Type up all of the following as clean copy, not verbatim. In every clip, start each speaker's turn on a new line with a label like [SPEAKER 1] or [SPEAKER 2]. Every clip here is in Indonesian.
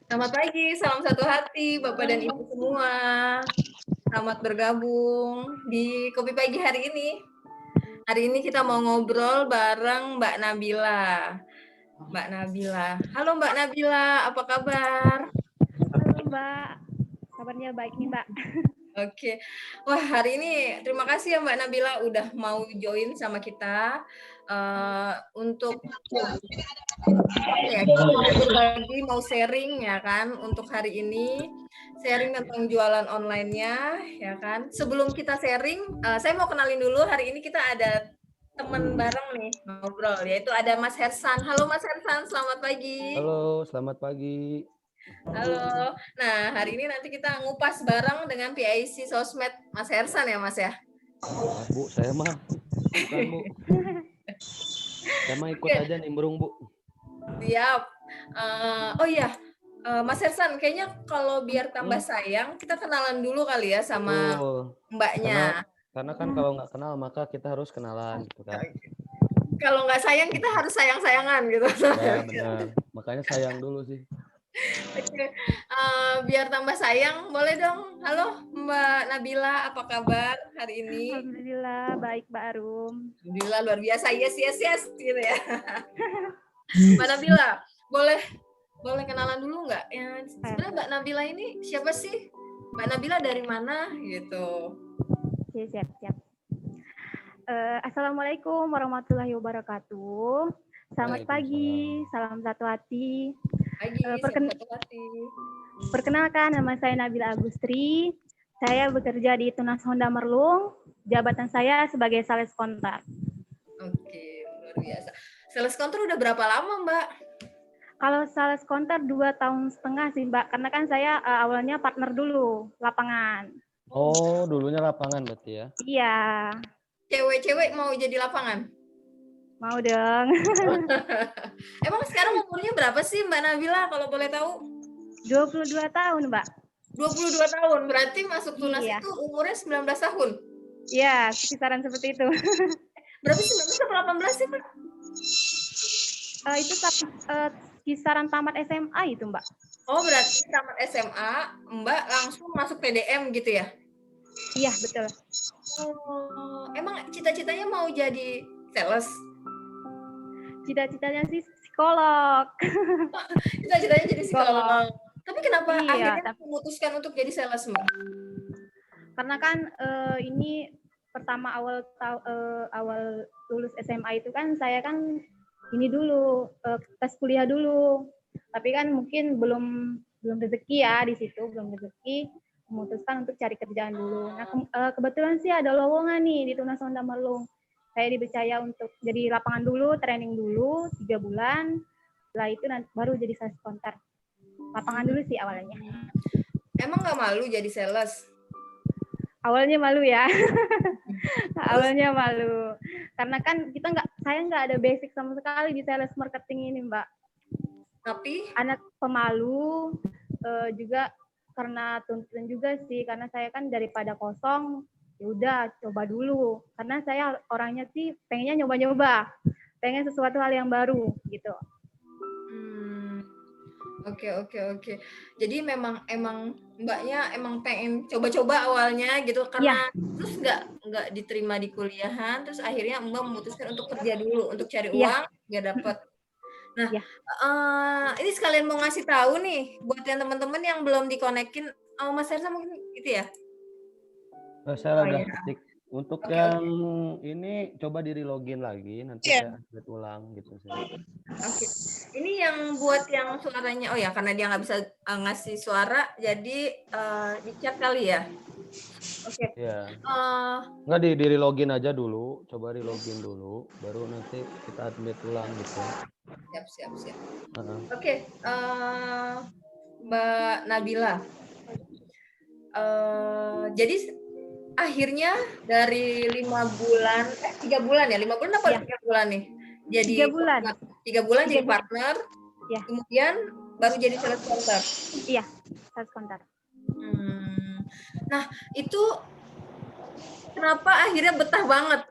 [SPEAKER 1] Selamat pagi, salam satu hati Bapak dan Ibu semua. Selamat bergabung di Kopi Pagi hari ini. Hari ini kita mau ngobrol bareng Mbak Nabila. Mbak Nabila. Halo Mbak Nabila, apa kabar?
[SPEAKER 2] Halo Mbak, kabarnya baik nih Mbak.
[SPEAKER 1] Oke. Wah, hari ini terima kasih ya Mbak Nabila udah mau join sama kita untuk ya, kita mau berbagi, mau sharing ya kan untuk hari ini. Sharing tentang jualan online-nya ya kan. Sebelum kita sharing, saya mau kenalin dulu hari ini kita ada teman bareng nih ngobrol, yaitu ada Mas Hersan. Halo Mas Hersan, selamat pagi.
[SPEAKER 3] Halo, selamat pagi.
[SPEAKER 1] Halo. Nah, hari ini nanti kita ngupas bareng dengan PIC Sosmed Mas Hersan ya, Mas ya?
[SPEAKER 3] Bu, saya mah bukan Bu. Saya mah ikut
[SPEAKER 1] Oke.
[SPEAKER 3] aja nimbrung Bu.
[SPEAKER 1] Siap. Oh iya, Mas Hersan, kayaknya kalau biar tambah sayang, kita kenalan dulu kali ya sama
[SPEAKER 3] Betul.
[SPEAKER 1] Mbaknya.
[SPEAKER 3] Karena kan kalau nggak kenal maka kita harus kenalan gitu kan.
[SPEAKER 1] Kalau nggak sayang, kita harus sayang-sayangan gitu.
[SPEAKER 3] Ya benar. Makanya sayang dulu sih.
[SPEAKER 1] Oke, biar tambah sayang, boleh dong. Halo Mbak Nabila, apa kabar hari ini?
[SPEAKER 2] Alhamdulillah baik Mbak Arum.
[SPEAKER 1] Alhamdulillah luar biasa, yes yes yes gitu ya. Mbak Nabila, boleh kenalan dulu nggak? Ya, sebenarnya Mbak Nabila ini siapa sih? Mbak Nabila dari mana gitu?
[SPEAKER 2] Oke, siap. Assalamualaikum warahmatullahi wabarakatuh. Selamat pagi, salam satu hati.
[SPEAKER 1] Pagi, salam satu hati.
[SPEAKER 2] Perkenalkan, nama saya Nabila Agustri. Saya bekerja di Tunas Honda Merlung. Jabatan saya sebagai sales kontak.
[SPEAKER 1] Oke, luar biasa. Sales counter udah berapa lama, Mbak?
[SPEAKER 2] Kalau sales counter 2,5 tahun sih, Mbak. Karena kan saya awalnya partner dulu, lapangan.
[SPEAKER 3] Oh, dulunya lapangan berarti ya?
[SPEAKER 2] Iya.
[SPEAKER 1] Cewek-cewek mau jadi lapangan?
[SPEAKER 2] Mau dong.
[SPEAKER 1] Emang sekarang umurnya berapa sih Mbak Nabila kalau boleh tahu?
[SPEAKER 2] 22 tahun, Mbak.
[SPEAKER 1] 22 tahun, berarti masuk Tunas itu umurnya 19 tahun?
[SPEAKER 2] Iya, kisaran seperti itu.
[SPEAKER 1] Berapa sih, 19 atau 18 sih, Mbak?
[SPEAKER 2] Itu kisaran tamat SMA itu, Mbak.
[SPEAKER 1] Oh, berarti tamat SMA, Mbak langsung masuk PDM gitu ya?
[SPEAKER 2] Iya, betul.
[SPEAKER 1] Oh, emang cita-citanya mau jadi sales?
[SPEAKER 2] Cita-citanya sih psikolog.
[SPEAKER 1] Cita-citanya jadi psikolog. Tapi kenapa akhirnya memutuskan untuk jadi sales, Mbak?
[SPEAKER 2] Karena kan ini pertama awal lulus SMA itu kan saya kan ini dulu tes kuliah dulu. Tapi kan mungkin belum rezeki ya di situ, belum rezeki, memutuskan untuk cari kerjaan dulu. Nah, kebetulan sih ada lowongan nih di Tunas Honda Merlung. Saya dipercaya untuk jadi lapangan dulu, training dulu 3 bulan. Setelah itu nanti baru jadi sales counter. Lapangan dulu sih awalnya.
[SPEAKER 1] Emang nggak malu jadi sales?
[SPEAKER 2] Awalnya malu ya. Awalnya malu. Karena kan saya nggak ada basic sama sekali di sales marketing ini, Mbak.
[SPEAKER 1] Tapi
[SPEAKER 2] anak pemalu, juga karena tuntutan juga sih, karena saya kan daripada kosong, ya udah coba dulu. Karena saya orangnya sih pengennya nyoba-nyoba, pengen sesuatu hal yang baru gitu.
[SPEAKER 1] Oke. Jadi emang Mbaknya emang pengen coba-coba awalnya gitu karena terus nggak diterima di kuliahan, terus akhirnya Mbak memutuskan untuk kerja dulu untuk cari uang biar dapat. Nah, ini sekalian mau ngasih tahu nih buat yang teman-teman yang belum dikonekin, Mas Hersa mungkin gitu ya?
[SPEAKER 3] Saya udah ketik. Untuk yang ini coba login lagi, nanti saya update ulang gitu.
[SPEAKER 1] Oke. Ini yang buat yang suaranya, oh ya karena dia nggak bisa ngasih suara, jadi di chat kali ya? Oke.
[SPEAKER 3] Iya. Nggak di login aja dulu, coba login dulu, baru nanti kita update ulang gitu.
[SPEAKER 1] Siap. Oke, Mbak Nabila. Jadi akhirnya dari 3 bulan ya, 5 bulan apa 3 bulan nih? Jadi
[SPEAKER 2] 3 bulan.
[SPEAKER 1] 3 bulan jadi partner.
[SPEAKER 2] Ya.
[SPEAKER 1] Kemudian baru jadi sales counter.
[SPEAKER 2] Iya, sales counter.
[SPEAKER 1] Nah, itu kenapa akhirnya betah banget?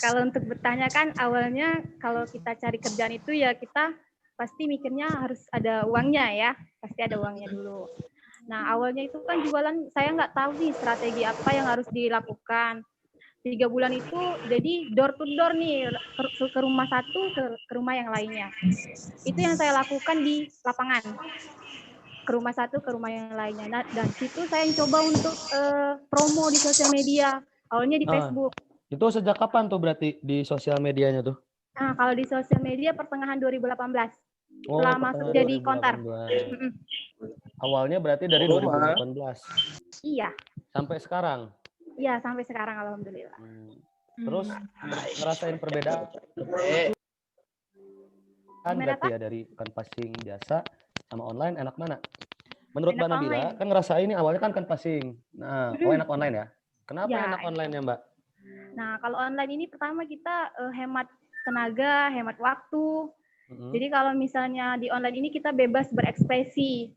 [SPEAKER 2] Kalau untuk bertanya kan awalnya kalau kita cari kerjaan itu ya kita pasti mikirnya harus ada uangnya ya, pasti ada uangnya dulu. Nah, awalnya itu kan jualan, saya nggak tahu nih strategi apa yang harus dilakukan. 3 bulan itu jadi door to door nih, ke rumah satu, ke rumah yang lainnya. Itu yang saya lakukan di lapangan. Ke rumah satu, ke rumah yang lainnya. Nah, dan situ saya coba untuk promo di sosial media. Awalnya di Facebook.
[SPEAKER 3] Itu sejak kapan tuh berarti di sosial medianya tuh?
[SPEAKER 2] Nah, kalau di sosial media pertengahan 2018.
[SPEAKER 3] Oh,
[SPEAKER 2] Setelah masuk jadi konter.
[SPEAKER 3] 2018. Awalnya berarti dari 2018.
[SPEAKER 2] Iya.
[SPEAKER 3] Sampai sekarang?
[SPEAKER 2] Iya, sampai sekarang alhamdulillah.
[SPEAKER 3] Terus ngerasain perbedaan berarti ya dari canvassing biasa sama online enak mana? Menurut Mbak Nabila kan ngerasain ini awalnya kan canvassing. Nah, enak online ya? Kenapa
[SPEAKER 2] Ya,
[SPEAKER 3] enak online ya Mbak?
[SPEAKER 2] Nah, kalau online ini pertama kita hemat tenaga, hemat waktu. Jadi kalau misalnya di online ini kita bebas berekspresi.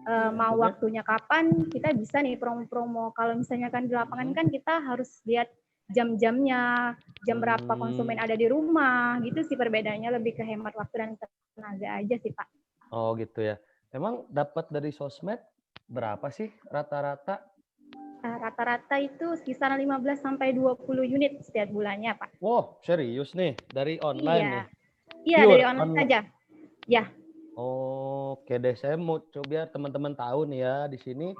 [SPEAKER 2] Mau waktunya kapan, kita bisa nih promo-promo. Kalau misalnya kan di lapangan kan kita harus lihat jam-jamnya, jam berapa konsumen ada di rumah, gitu sih perbedaannya, lebih ke hemat waktu dan tenaga aja sih Pak.
[SPEAKER 3] Oh gitu ya. Emang dapat dari sosmed berapa sih rata-rata?
[SPEAKER 2] Rata-rata itu sekitar 15 sampai 20 unit setiap bulannya Pak.
[SPEAKER 3] Wow, serius nih dari online
[SPEAKER 2] Iya.
[SPEAKER 3] nih?
[SPEAKER 2] Iya, dari online saja. Ya.
[SPEAKER 3] Oke deh, saya mau coba biar teman-teman tahu nih ya di sini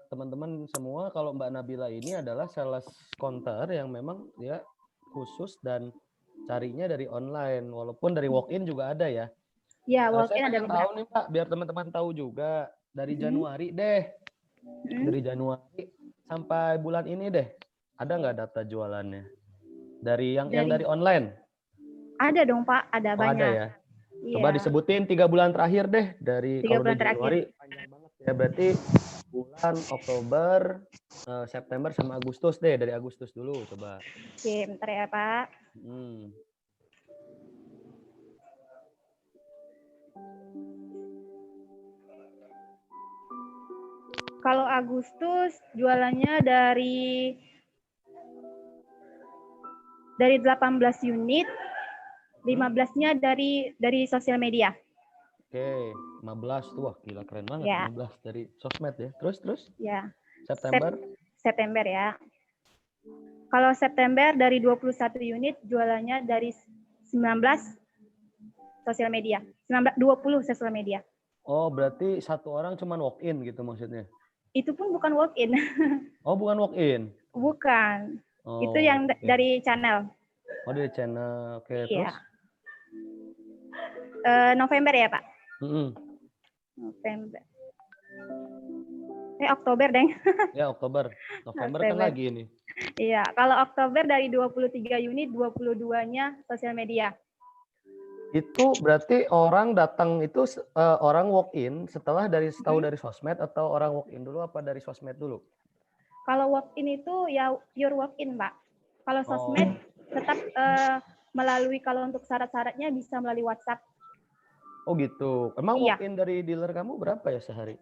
[SPEAKER 3] teman-teman semua kalau Mbak Nabila ini adalah sales counter yang memang dia khusus dan carinya dari online walaupun dari walk-in juga ada ya.
[SPEAKER 2] Ya,
[SPEAKER 3] Saya
[SPEAKER 2] walk-in ada
[SPEAKER 3] pengen tahu nih Pak, biar teman-teman tahu juga dari Januari deh, dari Januari sampai bulan ini deh, ada nggak data jualannya dari yang dari online?
[SPEAKER 2] Ada dong Pak, ada banyak.
[SPEAKER 3] Ada ya. Coba disebutin 3 bulan terakhir deh dari
[SPEAKER 2] 3 bulan
[SPEAKER 3] Januari panjang banget ya, berarti bulan Oktober, September sama Agustus deh, dari Agustus dulu coba.
[SPEAKER 2] Oke, bentar ya Pak. Kalau Agustus jualannya dari 18 unit, 15-nya dari sosial media.
[SPEAKER 3] Oke, 15 tuh, wah gila keren banget,
[SPEAKER 2] Ya.
[SPEAKER 3] 15 dari sosmed ya. Terus?
[SPEAKER 2] Ya.
[SPEAKER 3] September?
[SPEAKER 2] September ya. Kalau September dari 21 unit, jualannya dari 19 sosial media. 20 sosial media.
[SPEAKER 3] Oh, berarti satu orang cuma walk-in gitu maksudnya?
[SPEAKER 2] Itu pun bukan walk-in.
[SPEAKER 3] Oh, bukan walk-in?
[SPEAKER 2] Bukan.
[SPEAKER 3] Oh,
[SPEAKER 2] itu yang dari channel.
[SPEAKER 3] Oh, dari channel. Oke, terus?
[SPEAKER 2] November ya, Pak? November. Oktober, Deng.
[SPEAKER 3] Ya, Oktober. November kan lagi ini.
[SPEAKER 2] Iya, kalau Oktober dari 23 unit, 22-nya sosial media.
[SPEAKER 3] Itu berarti orang datang itu orang walk-in setelah tahu dari sosmed atau orang walk-in dulu apa dari sosmed dulu?
[SPEAKER 2] Kalau walk-in itu ya pure walk-in, Pak. Kalau sosmed tetap melalui, kalau untuk syarat-syaratnya bisa melalui WhatsApp.
[SPEAKER 3] Oh gitu. Emang walk-in dari dealer kamu berapa ya sehari?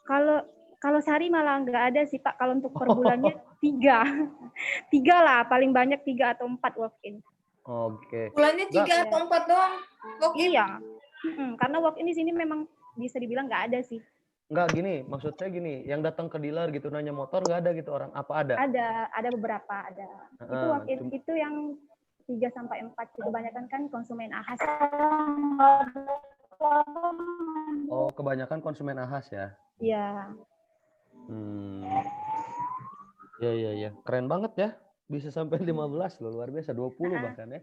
[SPEAKER 2] Kalau sehari malah nggak ada sih Pak. Kalau untuk per bulannya 3 lah, paling banyak 3 atau 4 walk-in.
[SPEAKER 3] Oke.
[SPEAKER 1] Bulannya 3 atau 4 doang walk-in?
[SPEAKER 2] Iya. Karena walk-in di sini memang bisa dibilang nggak ada sih.
[SPEAKER 3] Nggak gini, maksudnya gini, yang datang ke dealer gitu nanya motor nggak ada gitu orang? Apa ada?
[SPEAKER 2] Ada beberapa ada. Itu walk-in itu yang 3 sampai 4, kebanyakan kan konsumen ahas.
[SPEAKER 3] Oh, kebanyakan konsumen ahas ya?
[SPEAKER 2] Iya.
[SPEAKER 3] Iya. Keren banget ya. Bisa sampai 15 loh, luar biasa, 20 bahkan ya.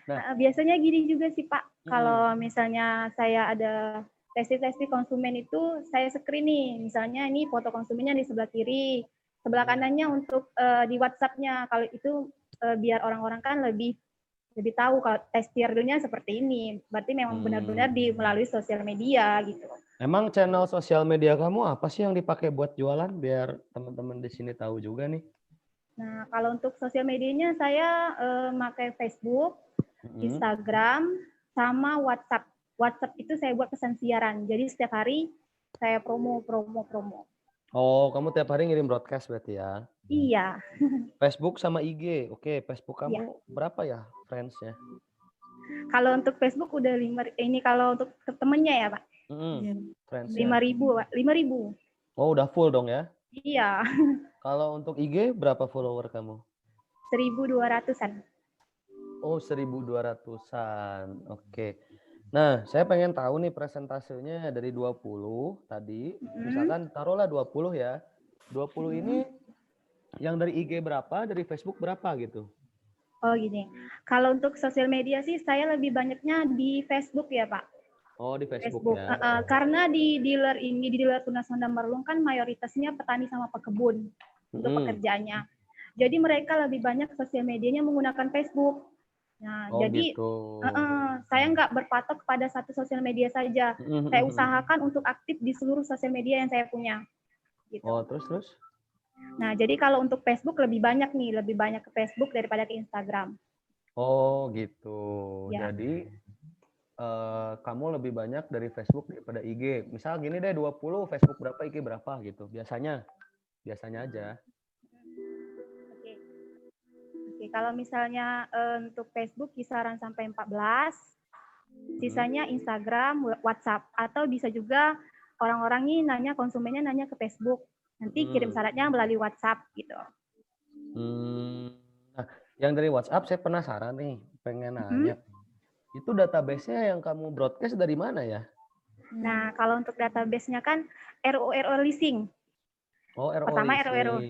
[SPEAKER 2] Nah, biasanya gini juga sih Pak. Kalau misalnya saya ada testi konsumen itu, saya screen nih. Misalnya ini foto konsumennya di sebelah kiri, sebelah kanannya untuk di WhatsApp-nya. Kalau itu biar orang-orang kan lebih tahu kalau testirnya seperti ini. Berarti memang benar-benar melalui sosial media gitu.
[SPEAKER 3] Emang channel sosial media kamu apa sih yang dipakai buat jualan? Biar teman-teman di sini tahu juga nih.
[SPEAKER 2] Nah, kalau untuk sosial medianya saya pakai Facebook, Instagram, sama WhatsApp. WhatsApp itu saya buat pesan siaran. Jadi setiap hari saya promo.
[SPEAKER 3] Oh, kamu tiap hari ngirim broadcast berarti ya?
[SPEAKER 2] Iya.
[SPEAKER 3] Facebook sama IG. Oke, Facebook kamu berapa ya friends-nya?
[SPEAKER 2] Kalau untuk Facebook udah 5, ini kalau untuk temennya ya Pak,
[SPEAKER 3] Friends-nya.
[SPEAKER 2] 5.000 Pak, 5.000.
[SPEAKER 3] Oh, udah full dong ya.
[SPEAKER 2] Iya,
[SPEAKER 3] Kalau untuk IG berapa follower kamu?
[SPEAKER 2] 1.200-an.
[SPEAKER 3] Oh, 1.200-an. Oke. Nah, saya pengen tahu nih presentasenya dari 20 tadi. Misalkan taruhlah 20 ya. 20 ini yang dari IG berapa, dari Facebook berapa gitu?
[SPEAKER 2] Oh gini, kalau untuk sosial media sih saya lebih banyaknya di Facebook ya Pak.
[SPEAKER 3] Oh, di Facebook
[SPEAKER 2] Facebook.
[SPEAKER 3] ya.
[SPEAKER 2] Karena di dealer ini, di dealer Tunas Honda Merlung kan mayoritasnya petani sama pekebun untuk pekerjaannya. Jadi mereka lebih banyak sosial medianya menggunakan Facebook. Nah,
[SPEAKER 3] Oh,
[SPEAKER 2] jadi
[SPEAKER 3] gitu.
[SPEAKER 2] saya nggak berpatok pada satu sosial media saja. Saya usahakan untuk aktif di seluruh sosial media yang saya punya. Gitu.
[SPEAKER 3] Oh, terus?
[SPEAKER 2] Nah, jadi kalau untuk Facebook lebih banyak nih, lebih banyak ke Facebook daripada ke Instagram.
[SPEAKER 3] Oh, gitu.
[SPEAKER 2] Ya.
[SPEAKER 3] Jadi kamu lebih banyak dari Facebook daripada IG. Misal gini deh, 20, Facebook berapa, IG berapa gitu. Biasanya aja.
[SPEAKER 2] Oke, kalau misalnya untuk Facebook kisaran sampai 14, sisanya Instagram, WhatsApp, atau bisa juga orang-orang nih konsumennya nanya ke Facebook. Nanti kirim syaratnya melalui WhatsApp gitu.
[SPEAKER 3] Nah, yang dari WhatsApp saya penasaran nih, pengen nanya. Itu database-nya yang kamu broadcast dari mana ya?
[SPEAKER 2] Nah, kalau untuk database-nya kan RO leasing.
[SPEAKER 3] Oh, RO
[SPEAKER 2] Pertama RO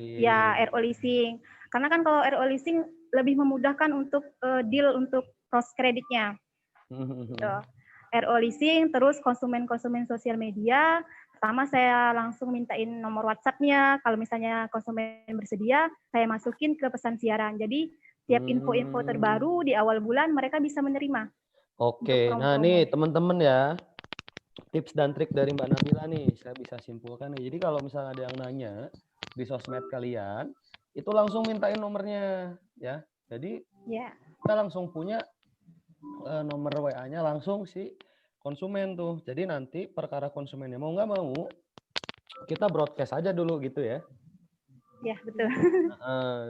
[SPEAKER 2] leasing. Karena kan kalau RO leasing lebih memudahkan untuk deal untuk cross kreditnya. Gitu. RO leasing, terus konsumen sosial media. Pertama saya langsung mintain nomor WhatsApp-nya. Kalau misalnya konsumen bersedia, saya masukin ke pesan siaran. Jadi tiap info-info terbaru di awal bulan mereka bisa menerima.
[SPEAKER 3] Oke, nah nih teman-teman ya, tips dan trik dari Mbak Nabila nih, saya bisa simpulkan nih. Jadi kalau misalnya ada yang nanya di sosmed kalian, itu langsung mintain nomornya ya. Jadi kita langsung punya nomor WA-nya langsung si konsumen tuh. Jadi nanti perkara konsumennya mau nggak mau, kita broadcast aja dulu gitu ya.
[SPEAKER 2] Ya, betul.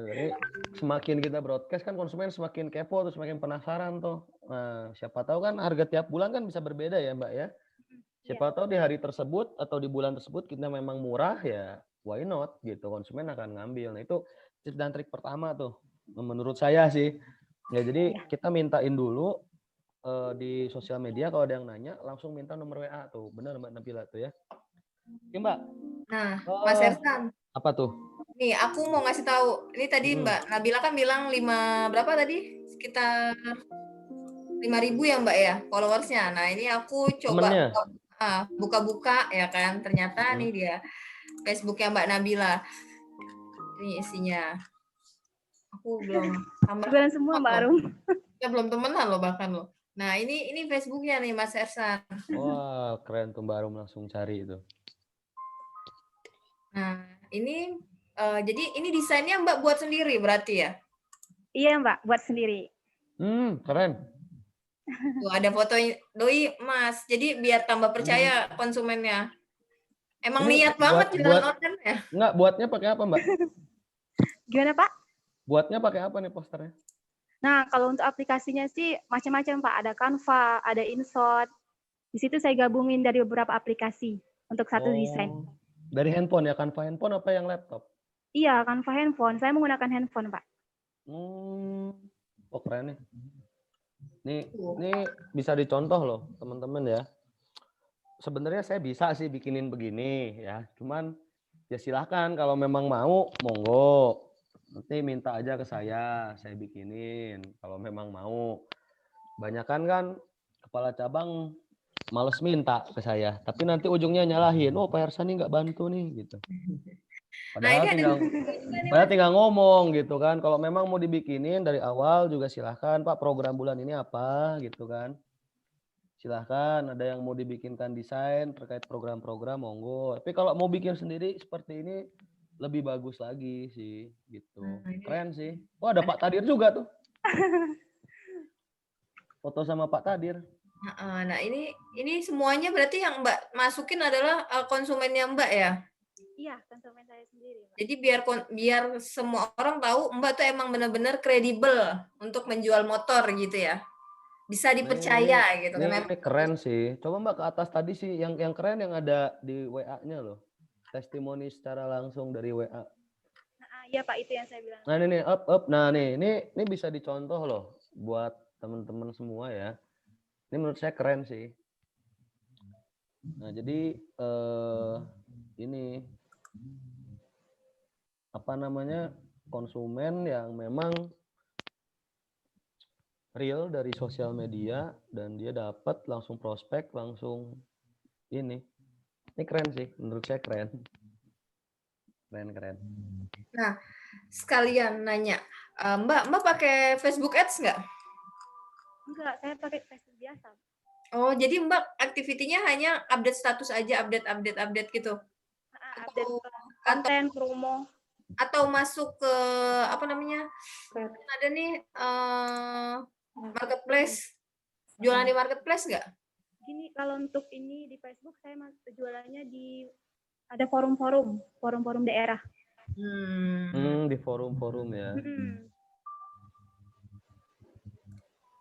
[SPEAKER 3] Jadi semakin kita broadcast kan konsumen semakin kepo tuh, semakin penasaran tuh. Nah, siapa tahu kan harga tiap bulan kan bisa berbeda ya Mbak ya. Siapa tahu di hari tersebut atau di bulan tersebut kita memang murah ya, why not gitu, konsumen akan ngambil. Nah itu tips dan trik pertama tuh menurut saya sih. Ya jadi kita mintain dulu di sosial media kalau ada yang nanya langsung minta nomor WA tuh. Benar Mbak Nabila tuh ya. Oke Mbak.
[SPEAKER 1] Nah, Mas Ersan.
[SPEAKER 3] Apa tuh?
[SPEAKER 1] Nih, aku mau ngasih tahu. Ini tadi Mbak Nabila kan bilang berapa tadi? Sekitar 5.000 ya Mbak ya followersnya. Nah ini aku coba buka-buka ya kan. Ternyata nih dia Facebooknya Mbak Nabila. Ini isinya. Aku belum tambah
[SPEAKER 2] semua Mbak Arum.
[SPEAKER 1] Ya belum temenan loh bahkan loh. Nah ini Facebooknya nih Mas Ersan.
[SPEAKER 3] Wah keren tuh Mbak Arum langsung cari itu.
[SPEAKER 1] Nah ini jadi ini desainnya Mbak buat sendiri berarti ya?
[SPEAKER 2] Iya Mbak, buat sendiri.
[SPEAKER 3] Keren.
[SPEAKER 1] Tuh ada foto doi Mas. Jadi biar tambah percaya konsumennya. Emang
[SPEAKER 3] ini
[SPEAKER 1] niat banget jualan online ya?
[SPEAKER 3] Enggak, buatnya pakai apa Mbak?
[SPEAKER 2] Gimana Pak?
[SPEAKER 3] Buatnya pakai apa nih posternya?
[SPEAKER 2] Nah, kalau untuk aplikasinya sih macam-macam Pak. Ada Canva, ada InShot. Di situ saya gabungin dari beberapa aplikasi untuk satu desain.
[SPEAKER 3] Dari handphone ya? Canva handphone apa yang laptop?
[SPEAKER 2] Iya, Canva handphone. Saya menggunakan handphone Pak.
[SPEAKER 3] Oh keren nih. Ini bisa dicontoh loh teman-teman ya. Sebenarnya saya bisa sih bikinin begini ya. Cuman ya silahkan kalau memang mau, monggo. Nanti minta aja ke saya bikinin kalau memang mau. Banyakan kan kepala cabang males minta ke saya, tapi nanti ujungnya nyalahin, oh Pak Hersani nggak bantu nih gitu. Padahal tinggal ngomong gitu kan. Kalau memang mau dibikinin dari awal juga silahkan Pak, program bulan ini apa gitu kan. Silahkan, ada yang mau dibikinkan desain terkait program-program monggo. Tapi kalau mau bikin sendiri seperti ini lebih bagus lagi sih gitu. Keren sih. Oh ada Pak Tadir juga tuh. Foto sama Pak Tadir.
[SPEAKER 1] Nah ini semuanya berarti yang Mbak masukin adalah konsumennya Mbak ya?
[SPEAKER 2] Iya, konsumen saya sendiri Mbak.
[SPEAKER 1] Jadi biar semua orang tahu Mbak tuh emang benar-benar kredibel untuk menjual motor gitu ya? bisa
[SPEAKER 3] Nah,
[SPEAKER 1] dipercaya gitu kan.
[SPEAKER 3] ini keren sih. Coba Mbak ke atas tadi sih yang keren yang ada di WA-nya loh. Testimoni secara langsung dari WA.
[SPEAKER 2] Nah, iya Pak, itu yang saya bilang.
[SPEAKER 3] Nah, ini up. Nah, ini bisa dicontoh loh buat teman-teman semua ya. Ini menurut saya keren sih. Nah, jadi ini apa namanya? Konsumen yang memang real dari sosial media dan dia dapat langsung prospek, langsung ini. Ini keren sih, menurut saya keren. Keren.
[SPEAKER 1] Nah, sekalian nanya, Mbak pakai Facebook Ads nggak?
[SPEAKER 2] Enggak, saya pakai Facebook biasa.
[SPEAKER 1] Oh, jadi Mbak aktivitinya hanya update status aja, update gitu?
[SPEAKER 2] Update
[SPEAKER 1] Atau,
[SPEAKER 2] konten, promo.
[SPEAKER 1] atau masuk ke apa namanya? Ada nih marketplace, jualan di marketplace nggak?
[SPEAKER 2] Gini, kalau untuk ini di Facebook saya jualannya di ada forum-forum daerah.
[SPEAKER 3] Di forum-forum ya.
[SPEAKER 2] Hmm.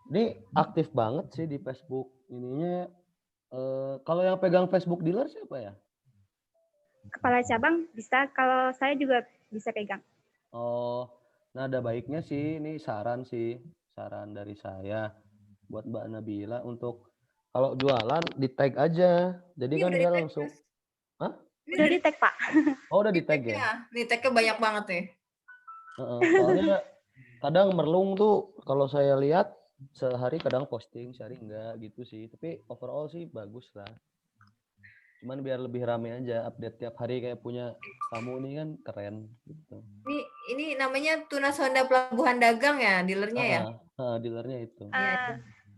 [SPEAKER 3] Ini aktif banget sih di Facebook ininya. Kalau yang pegang Facebook dealer siapa ya?
[SPEAKER 2] Kepala cabang bisa, kalau saya juga bisa pegang.
[SPEAKER 3] Oh, nah ada baiknya sih, ini saran dari saya buat Mbak Nabila untuk kalau jualan di tag aja. Jadi
[SPEAKER 1] Ini
[SPEAKER 3] kan
[SPEAKER 1] udah
[SPEAKER 3] dia
[SPEAKER 1] di-tag,
[SPEAKER 3] langsung,
[SPEAKER 1] Mas.
[SPEAKER 3] hah?
[SPEAKER 1] Ini
[SPEAKER 2] Udah di tag Pak.
[SPEAKER 3] Oh udah di tag ya?
[SPEAKER 1] di-tag-nya. Nih tag-nya banyak banget nih.
[SPEAKER 3] Soalnya kadang merlung tuh kalau saya lihat sehari kadang posting, sehari enggak gitu sih. Tapi overall sih bagus lah. Cuman biar lebih rame aja, update tiap hari kayak punya kamu nih kan keren gitu.
[SPEAKER 1] Ini namanya Tunas Honda Pelabuhan Dagang ya, dealernya ya?
[SPEAKER 3] Dealernya itu.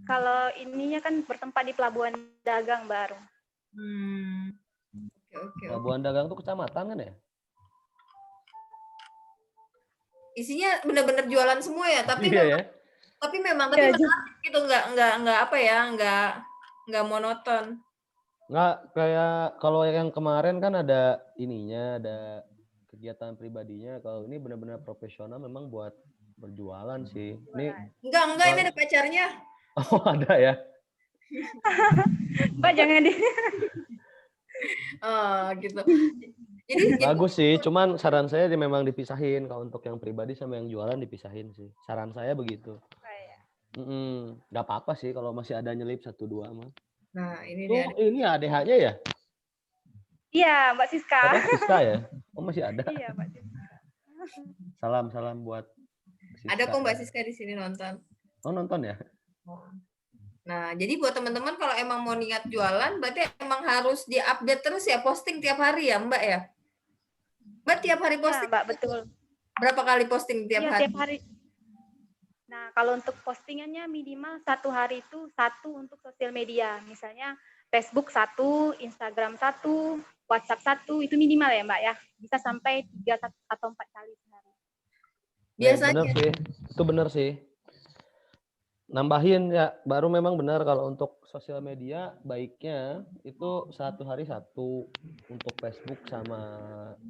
[SPEAKER 2] Kalau ininya kan bertempat di Pelabuhan Dagang baru.
[SPEAKER 1] Oke.
[SPEAKER 3] Pelabuhan Dagang tuh kecamatan kan ya?
[SPEAKER 1] Isinya benar-benar jualan semua ya, tapi
[SPEAKER 3] Iya ya.
[SPEAKER 1] memang
[SPEAKER 2] Iya,
[SPEAKER 1] menarik gitu, nggak apa ya, nggak monoton.
[SPEAKER 3] Nggak kayak kalau yang kemarin kan ada ininya, ada kegiatan pribadinya. Kalau ini benar-benar profesional memang buat berjualan sih. Ini
[SPEAKER 1] Enggak, ini ada pacarnya.
[SPEAKER 3] oh ada ya.
[SPEAKER 2] Mbak jangan di
[SPEAKER 1] Gitu. Jadi
[SPEAKER 3] Bagus sih, cuman saran saya memang dipisahin. Kalau untuk yang pribadi sama yang jualan dipisahin sih. Saran saya begitu. Nggak apa-apa sih kalau masih ada nyelip 1-2 mah.
[SPEAKER 1] Nah, ini
[SPEAKER 3] Tuh,
[SPEAKER 1] dia.
[SPEAKER 3] ini ADH-nya ya?
[SPEAKER 2] Iya, Mbak Siska.
[SPEAKER 3] Oh, Siska ya? Oh, masih ada.
[SPEAKER 2] Iya, Mbak Siska.
[SPEAKER 3] Salam buat Siska.
[SPEAKER 1] Ada kok Mbak Siska di sini nonton.
[SPEAKER 3] Oh, nonton ya?
[SPEAKER 1] Nah, jadi buat teman-teman kalau emang mau niat jualan, berarti emang harus diupdate terus ya, posting tiap hari ya, Mbak ya? Mbak tiap hari posting?
[SPEAKER 2] Iya, Mbak, betul.
[SPEAKER 1] Berapa kali posting tiap hari?
[SPEAKER 2] Tiap hari. Nah, kalau untuk postingannya minimal 1 hari itu 1 untuk sosial media. Misalnya Facebook 1, Instagram 1, WhatsApp 1, itu minimal ya Mbak ya. Bisa sampai 3 atau 4 kali sehari.
[SPEAKER 1] Biasanya.
[SPEAKER 3] Bener sih, itu bener sih. Nambahin ya, baru memang benar kalau untuk sosial media baiknya itu 1 hari 1 untuk Facebook sama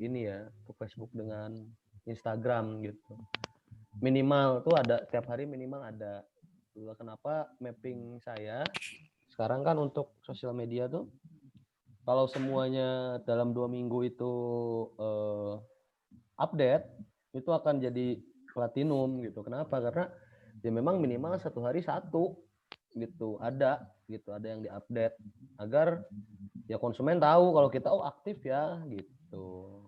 [SPEAKER 3] ini ya, untuk Facebook dengan Instagram gitu. Minimal tuh ada tiap hari minimal ada. Kenapa mapping saya sekarang kan untuk sosial media tuh kalau semuanya dalam 2 minggu itu update itu akan jadi platinum gitu. Kenapa? Karena ya memang minimal 1 hari 1 gitu ada yang diupdate agar ya konsumen tahu kalau kita aktif ya gitu.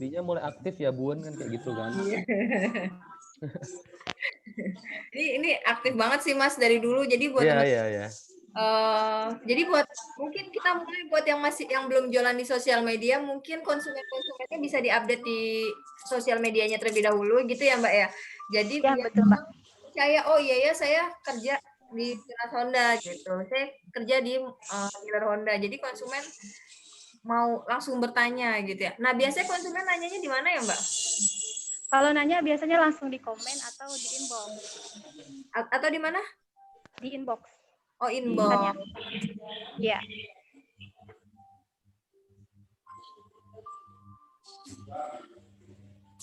[SPEAKER 3] Intinya mulai aktif ya Bun kan kayak gitu kan.
[SPEAKER 1] Ini aktif banget sih Mas dari dulu. Jadi buat
[SPEAKER 3] Iya.
[SPEAKER 1] Jadi mungkin kita mulai buat yang belum jualan di sosial media, mungkin konsumennya bisa diupdate di sosial medianya terlebih dahulu gitu ya Mbak ya. Jadi
[SPEAKER 2] ya, betul Mbak.
[SPEAKER 1] Oh iya ya saya kerja di Tunas Honda gitu. Saya kerja di dealer Honda. Jadi konsumen mau langsung bertanya gitu ya. Nah biasanya konsumen nanyanya di mana ya Mbak?
[SPEAKER 2] Kalau nanya biasanya langsung di komen atau di inbox.
[SPEAKER 1] Atau di mana?
[SPEAKER 2] Di inbox.
[SPEAKER 1] Oh inbox.
[SPEAKER 2] Iya.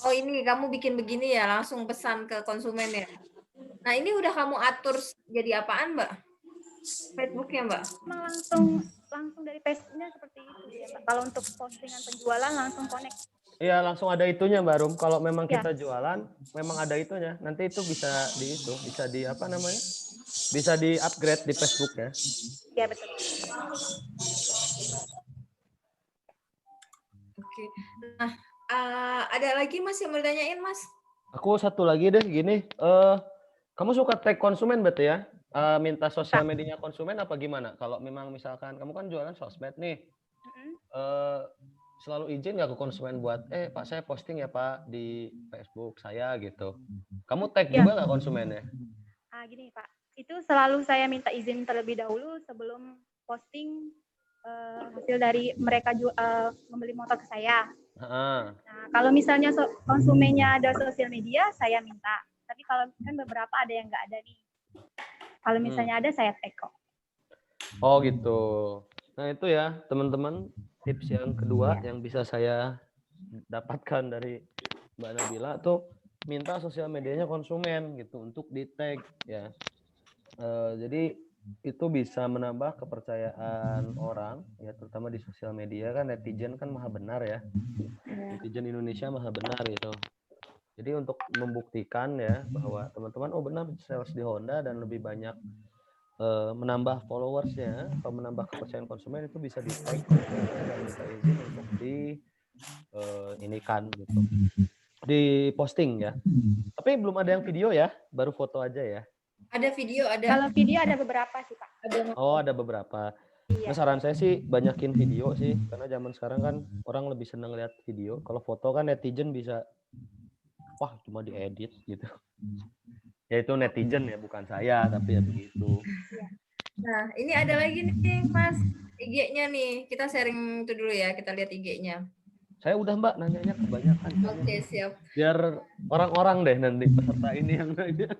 [SPEAKER 1] Oh ini kamu bikin begini ya, langsung pesan ke konsumen ya. Nah, ini udah kamu atur jadi apaan, Mbak? Facebooknya, Mbak?
[SPEAKER 2] Emang langsung dari Facebooknya seperti itu ya, Mbak. Kalau untuk postingan penjualan langsung connect.
[SPEAKER 3] Iya, langsung ada itunya Mbak Rum. Kalau memang
[SPEAKER 2] Ya.
[SPEAKER 3] kita jualan, memang ada itunya. Nanti itu bisa di apa namanya? Bisa di-upgrade di Facebook-nya.
[SPEAKER 2] Ya, betul.
[SPEAKER 1] Oke. Nah, ada lagi Mas yang mau ditanyain, Mas?
[SPEAKER 3] Aku satu lagi deh gini, kamu suka tag konsumen berarti ya? Minta sosial medianya konsumen apa gimana? Kalau memang misalkan kamu kan jualan sosmed nih, selalu izin nggak ke konsumen buat, Pak saya posting ya Pak di Facebook saya gitu. Kamu tag
[SPEAKER 2] Ya.
[SPEAKER 3] juga nggak konsumennya?
[SPEAKER 2] Gini Pak, itu selalu saya minta izin terlebih dahulu sebelum posting hasil dari mereka membeli motor ke saya. Nah, kalau misalnya konsumennya ada sosial media, saya minta. Tapi kalau kan beberapa ada yang nggak ada nih. Kalau misalnya ada, saya tag kok.
[SPEAKER 3] Oh gitu. Nah itu ya teman-teman, tips yang kedua yang bisa saya dapatkan dari Mbak Nabila tuh minta sosial medianya konsumen gitu untuk di tag ya. Jadi itu bisa menambah kepercayaan orang ya, terutama di sosial media kan netizen kan maha benar ya. Netizen Indonesia maha benar gitu. Jadi untuk membuktikan ya bahwa teman-teman benar sales di Honda dan lebih banyak menambah followersnya atau menambah kepercayaan konsumen itu bisa di tag konsumennya dan minta izin untuk ini kan gitu, di posting ya. Tapi belum ada yang video ya, baru foto aja ya.
[SPEAKER 1] Ada video, ada.
[SPEAKER 2] Kalau video ada beberapa sih Pak.
[SPEAKER 3] Ada beberapa. Nah, saran saya sih banyakin video sih, karena zaman sekarang kan orang lebih senang lihat video. Kalau foto kan netizen bisa, wah cuma diedit gitu. Ya itu netizen ya, bukan saya, tapi ya begitu.
[SPEAKER 1] Nah, ini ada lagi nih Mas, IG-nya nih. Kita sharing itu dulu ya, kita lihat IG-nya.
[SPEAKER 3] Saya udah Mbak nanyanya kebanyakan.
[SPEAKER 1] Oke, siap.
[SPEAKER 3] Biar orang-orang deh nanti peserta ini yang nanya.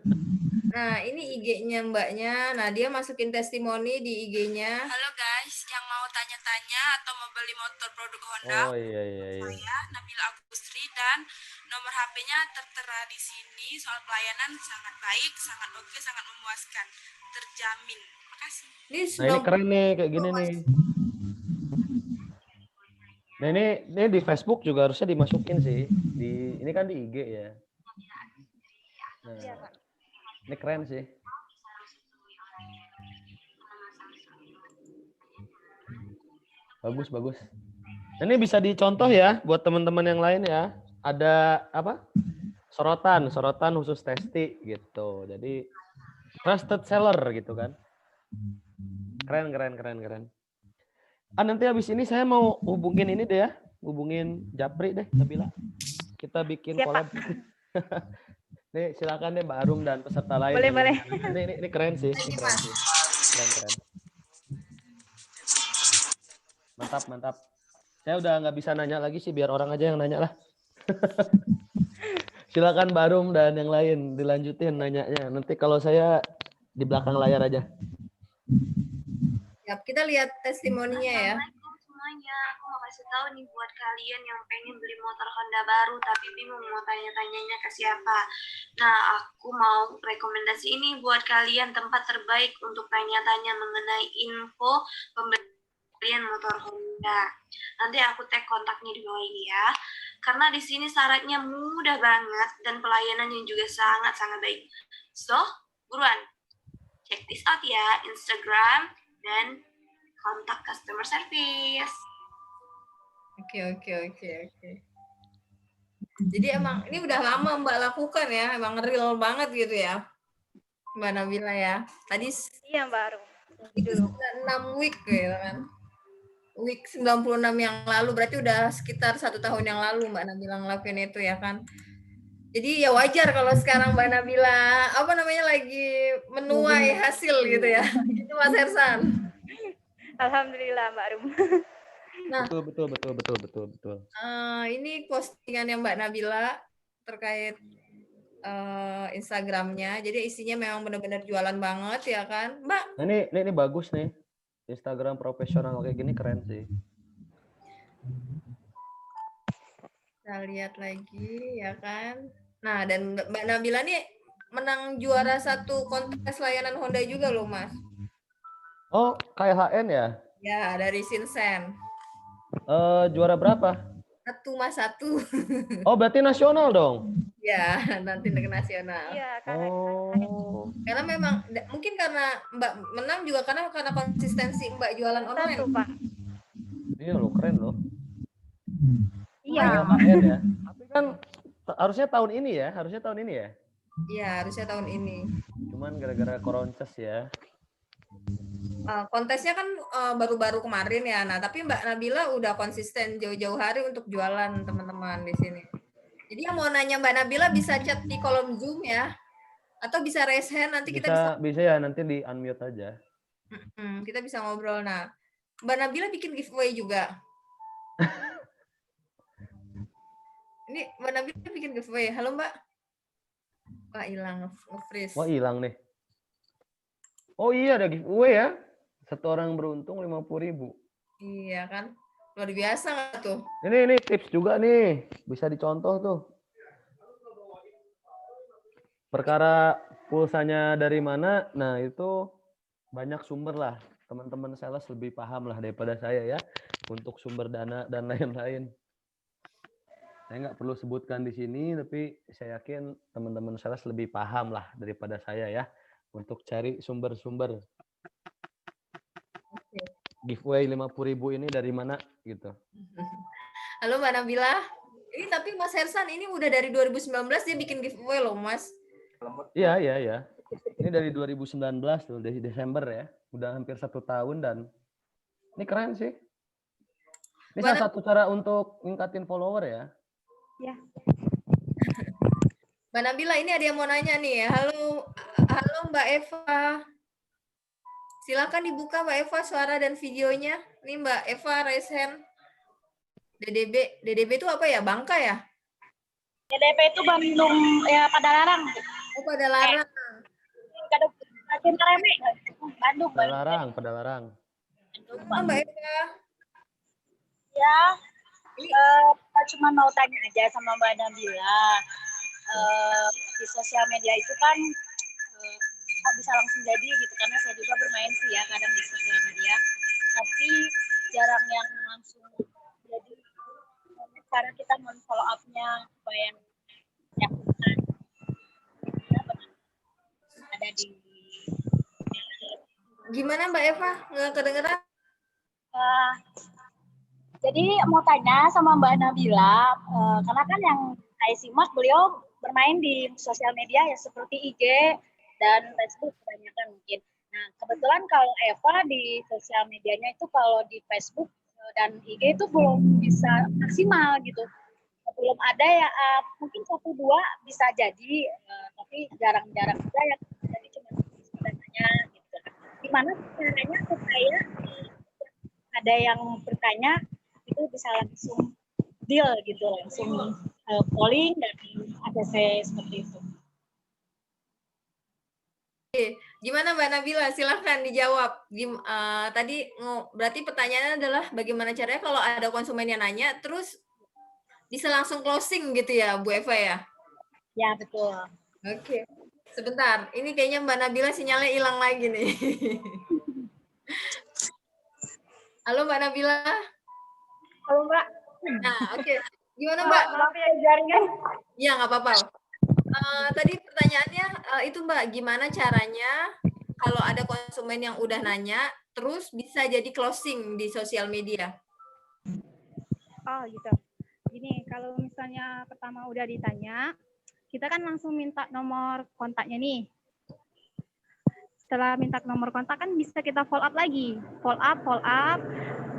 [SPEAKER 1] Nah, ini IG-nya Mbaknya. Nah, dia masukin testimoni di IG-nya. Halo guys, yang mau tanya-tanya atau mau beli motor produk Honda.
[SPEAKER 3] Oh iya.
[SPEAKER 1] Saya Nabila Agustri dan nomor HP-nya tertera di sini. Soal pelayanan sangat baik, sangat oke, sangat memuaskan, terjamin. Makasih.
[SPEAKER 3] Nah ini keren nih kayak gini nih. Nah ini di Facebook juga harusnya dimasukin sih. Ini kan di IG ya. Nah, ini keren sih. Bagus. Nah, ini bisa dicontoh ya buat teman-teman yang lain ya. Ada apa? Sorotan khusus testi gitu. Jadi trusted seller gitu kan. Keren. Nanti habis ini saya mau hubungin ini deh ya. Hubungin Japri deh, Nabila. Kita bikin collab. Nih silakan deh Mbak Arum dan peserta lain.
[SPEAKER 2] Boleh.
[SPEAKER 3] Ini keren sih. Keren. Mantap. Saya udah nggak bisa nanya lagi sih, biar orang aja yang nanya lah. Silakan Mbak Arum dan yang lain dilanjutin nanyanya. Nanti kalau saya di belakang layar aja.
[SPEAKER 1] Siap, kita lihat testimoninya ya.
[SPEAKER 4] Semuanya, aku mau kasih tahu nih buat kalian yang pengen beli motor Honda baru tapi bingung mau tanya-tanyanya ke siapa. Nah, aku mau rekomendasi ini buat kalian tempat terbaik untuk tanya-tanya mengenai info pembelian motor Honda. Nanti aku tag kontaknya di bawah ini ya. Karena di sini syaratnya mudah banget dan pelayanannya juga sangat-sangat baik. So, buruan check this out ya, Instagram dan kontak customer service.
[SPEAKER 1] Oke. Jadi emang ini udah lama Mbak lakukan ya, emang real banget gitu ya, Mbak Nabila ya. Tadi
[SPEAKER 2] Iya Mbak Arum.
[SPEAKER 1] itu 6 week gitu kan. Week 96 yang lalu, berarti udah sekitar 1 tahun yang lalu Mbak Nabila ngelakuin itu ya kan. Jadi ya wajar kalau sekarang Mbak Nabila lagi menuai hasil gitu ya. Itu Mas Hersan.
[SPEAKER 2] Alhamdulillah Mbak Arum.
[SPEAKER 3] Nah, betul.
[SPEAKER 1] Ini postingannya Mbak Nabila terkait Instagramnya. Jadi isinya memang benar-benar jualan banget ya kan, Mbak?
[SPEAKER 3] Nah, ini bagus nih. Instagram profesional kayak gini keren sih.
[SPEAKER 1] Kita lihat lagi ya kan. Nah, dan Mbak Nabila nih menang juara satu kontes layanan Honda juga loh, Mas.
[SPEAKER 3] Oh, KHN ya?
[SPEAKER 1] Ya, dari Sinsen.
[SPEAKER 3] Juara berapa?
[SPEAKER 1] Satu, Mas, satu.
[SPEAKER 3] Oh, berarti nasional dong?
[SPEAKER 1] Ya, nanti ke nasional.
[SPEAKER 2] Iya, karena
[SPEAKER 3] Oh,
[SPEAKER 1] Karena memang mungkin karena Mbak menang juga karena konsistensi Mbak jualan online.
[SPEAKER 2] satu, Pak.
[SPEAKER 3] iya loh, keren loh.
[SPEAKER 2] Iya.
[SPEAKER 3] KHN ya. Tapi kan harusnya tahun ini ya, ya.
[SPEAKER 1] Iya, harusnya tahun ini.
[SPEAKER 3] Cuman gara-gara koronces ya.
[SPEAKER 1] Kontesnya kan baru-baru kemarin ya. Nah, tapi Mbak Nabila udah konsisten jauh-jauh hari untuk jualan teman-teman di sini. Jadi yang mau nanya Mbak Nabila bisa chat di kolom Zoom ya. Atau bisa raise hand nanti kita
[SPEAKER 3] Bisa ya, nanti di unmute aja.
[SPEAKER 1] kita bisa ngobrol. Nah, Mbak Nabila bikin giveaway juga. Ini Mbak Nabila bikin giveaway. Halo Mbak. Wah, hilang nge-freeze.
[SPEAKER 3] Wah, hilang nih. Oh iya, ada giveaway ya. Satu orang beruntung 50.000.
[SPEAKER 1] Iya kan? Luar biasa nggak tuh?
[SPEAKER 3] Ini tips juga nih. Bisa dicontoh tuh. Perkara pulsanya dari mana, nah itu banyak sumber lah. Teman-teman sales lebih paham lah daripada saya ya. Untuk sumber dana dan lain-lain. Saya nggak perlu sebutkan di sini, tapi saya yakin teman-teman sales lebih paham lah daripada saya ya. Untuk cari sumber-sumber. Giveaway 50.000 ini dari mana gitu.
[SPEAKER 1] Halo Mbak Nabila. Ini tapi Mas Hersan ini udah dari 2019 dia bikin giveaway loh Mas.
[SPEAKER 3] Iya. Ini dari 2019 tuh, dari Desember ya. Udah hampir 1 tahun dan ini keren sih. Ini salah satu cara untuk ningkatin follower ya.
[SPEAKER 2] Ya.
[SPEAKER 1] Mbak Nabila ini ada yang mau nanya nih. Halo Mbak Eva. Silakan dibuka Mbak Eva suara dan videonya. Nih Mbak Eva raise hand. DDB itu apa ya? Bangka ya?
[SPEAKER 5] DDP itu Bandung ya Padalarang.
[SPEAKER 1] Oh, Padalarang.
[SPEAKER 5] Bandung.
[SPEAKER 3] Padalarang.
[SPEAKER 1] Oh, Mbak Eva.
[SPEAKER 5] Ya, cuma mau tanya aja sama Mbak Nabila. Di sosial media itu kan bisa langsung jadi gitu, karena saya juga bermain sih ya kadang di sosial media. Tapi jarang yang langsung jadi. Cara kita men-follow up-nya apa yang ada di
[SPEAKER 1] Gimana Mbak Eva? Nggak kedengeran?
[SPEAKER 5] Jadi mau tanya sama Mbak Nabila, karena kan yang saya simak beliau bermain di sosial media ya seperti IG dan Facebook kebanyakan mungkin. Nah kebetulan kalau Eva di sosial medianya itu kalau di Facebook dan IG itu belum bisa maksimal gitu. Belum ada ya, mungkin 1-2 bisa jadi, tapi jarang-jarang juga ya, jadi cuma sebenarnya gitu. Gimana caranya supaya ada yang bertanya itu bisa langsung deal gitu, langsung calling dan ACC seperti itu.
[SPEAKER 1] Gimana Mbak Nabila? Silahkan dijawab. Tadi berarti pertanyaannya adalah bagaimana caranya kalau ada konsumen yang nanya, terus bisa langsung closing gitu ya, Bu Eva ya?
[SPEAKER 5] Ya, betul.
[SPEAKER 1] Oke. Sebentar, ini kayaknya Mbak Nabila sinyalnya hilang lagi nih. Halo Mbak Nabila.
[SPEAKER 5] Halo Mbak.
[SPEAKER 1] Nah, oke. Gimana Mbak?
[SPEAKER 5] Maaf ya jaringan.
[SPEAKER 1] Iya, nggak apa-apa. Tadi pertanyaannya itu Mbak, gimana caranya kalau ada konsumen yang udah nanya, terus bisa jadi closing di sosial media?
[SPEAKER 2] Oh gitu. Gini, kalau misalnya pertama udah ditanya, kita kan langsung minta nomor kontaknya nih. Setelah minta nomor kontak kan bisa kita follow up lagi. Follow up.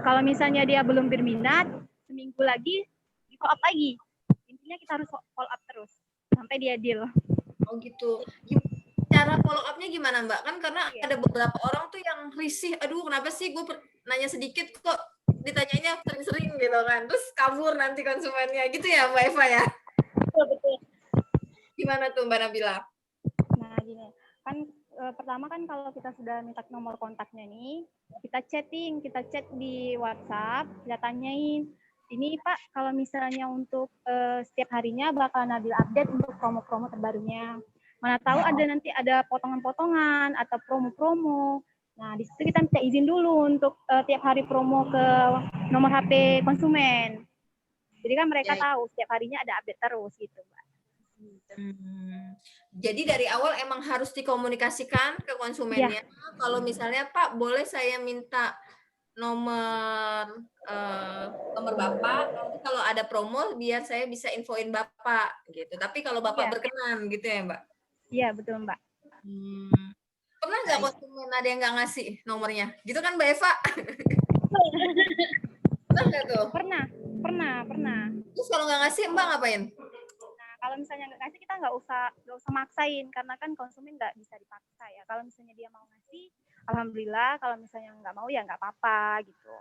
[SPEAKER 2] Kalau misalnya dia belum berminat, seminggu lagi di follow up lagi. Intinya kita harus follow up terus sampai dia deal.
[SPEAKER 1] Oh gitu. Cara follow up-nya gimana Mbak? Kan karena ada beberapa orang tuh yang risih, aduh kenapa sih gue nanya sedikit kok ditanyanya sering-sering gitu kan. Terus kabur nanti konsumennya gitu ya Mbak Eva ya?
[SPEAKER 5] Betul.
[SPEAKER 1] Gimana tuh Mbak Nabila?
[SPEAKER 2] Nah gini, kan pertama kan kalau kita sudah minta nomor kontaknya nih, kita chat di WhatsApp, kita tanyain, ini Pak kalau misalnya untuk setiap harinya bakal Nabila update untuk promo-promo terbarunya. Mana tahu ada nanti ada potongan-potongan atau promo-promo. Nah, di situ kita minta izin dulu untuk tiap hari promo ke nomor HP konsumen. Jadi kan mereka tahu setiap harinya ada update terus gitu, Mbak.
[SPEAKER 1] Jadi dari awal emang harus dikomunikasikan ke konsumennya. Kalau misalnya Pak, boleh saya minta nomor Bapak, nanti kalau ada promo biar saya bisa infoin Bapak gitu. Tapi kalau Bapak berkenan gitu ya, Mbak?
[SPEAKER 2] Iya, betul, Mbak.
[SPEAKER 1] Pernah nggak konsumen ada yang nggak ngasih nomornya? Gitu kan Mbak Eva? Pernah nggak tuh?
[SPEAKER 2] Pernah.
[SPEAKER 1] Terus kalau nggak ngasih Mbak ngapain?
[SPEAKER 2] Nah, kalau misalnya nggak ngasih kita nggak usah maksain karena kan konsumen nggak bisa dipaksa ya. Kalau misalnya dia mau ngasih, alhamdulillah. Kalau misalnya nggak mau ya nggak apa-apa gitu.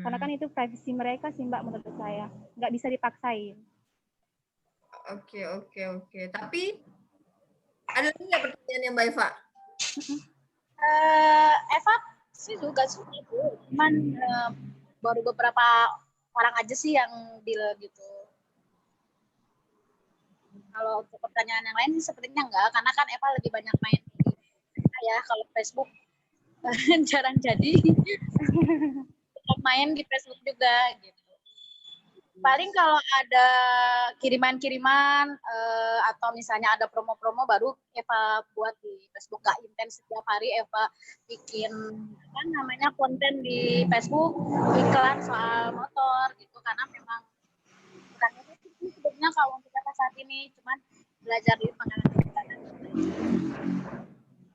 [SPEAKER 2] Karena kan itu privasi mereka sih Mbak menurut saya, nggak bisa dipaksain.
[SPEAKER 1] Oke. Tapi ada lagi nggak pertanyaannya Mbak Eva?
[SPEAKER 5] Eva sih juga suka itu, cuman baru beberapa orang aja sih yang deal gitu. Kalau untuk pertanyaan yang lain sepertinya enggak, karena kan Eva lebih banyak main ya, kalau Facebook jarang jadi. Main di Facebook juga gitu. Paling kalau ada kiriman-kiriman atau misalnya ada promo-promo baru Eva buat di Facebook. Gak intens setiap hari Eva bikin apa namanya konten di Facebook iklan soal motor gitu, karena memang bukan itu sebenarnya kalau untuk Eva saat ini, cuman belajar di pengalaman.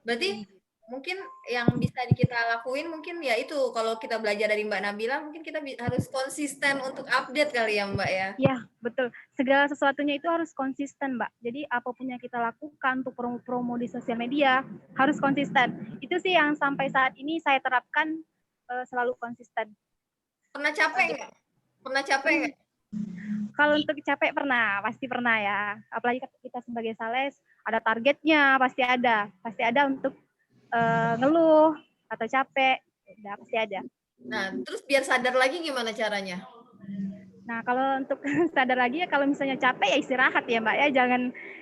[SPEAKER 1] Berarti mungkin yang bisa kita lakuin mungkin ya itu, kalau kita belajar dari Mbak Nabila mungkin kita harus konsisten untuk update kali ya Mbak ya.
[SPEAKER 2] Iya, betul. Segala sesuatunya itu harus konsisten, Mbak. Jadi apapun yang kita lakukan untuk promo-promo di sosial media harus konsisten. Itu sih yang sampai saat ini saya terapkan, selalu konsisten.
[SPEAKER 1] Pernah capek nggak?
[SPEAKER 2] Kalau untuk capek pasti pernah ya. Apalagi kita sebagai sales ada targetnya, pasti ada untuk ngeluh atau capek, udah pasti ada.
[SPEAKER 1] Nah, terus biar sadar lagi gimana caranya?
[SPEAKER 2] Nah, kalau untuk sadar lagi ya kalau misalnya capek ya istirahat ya Mbak ya,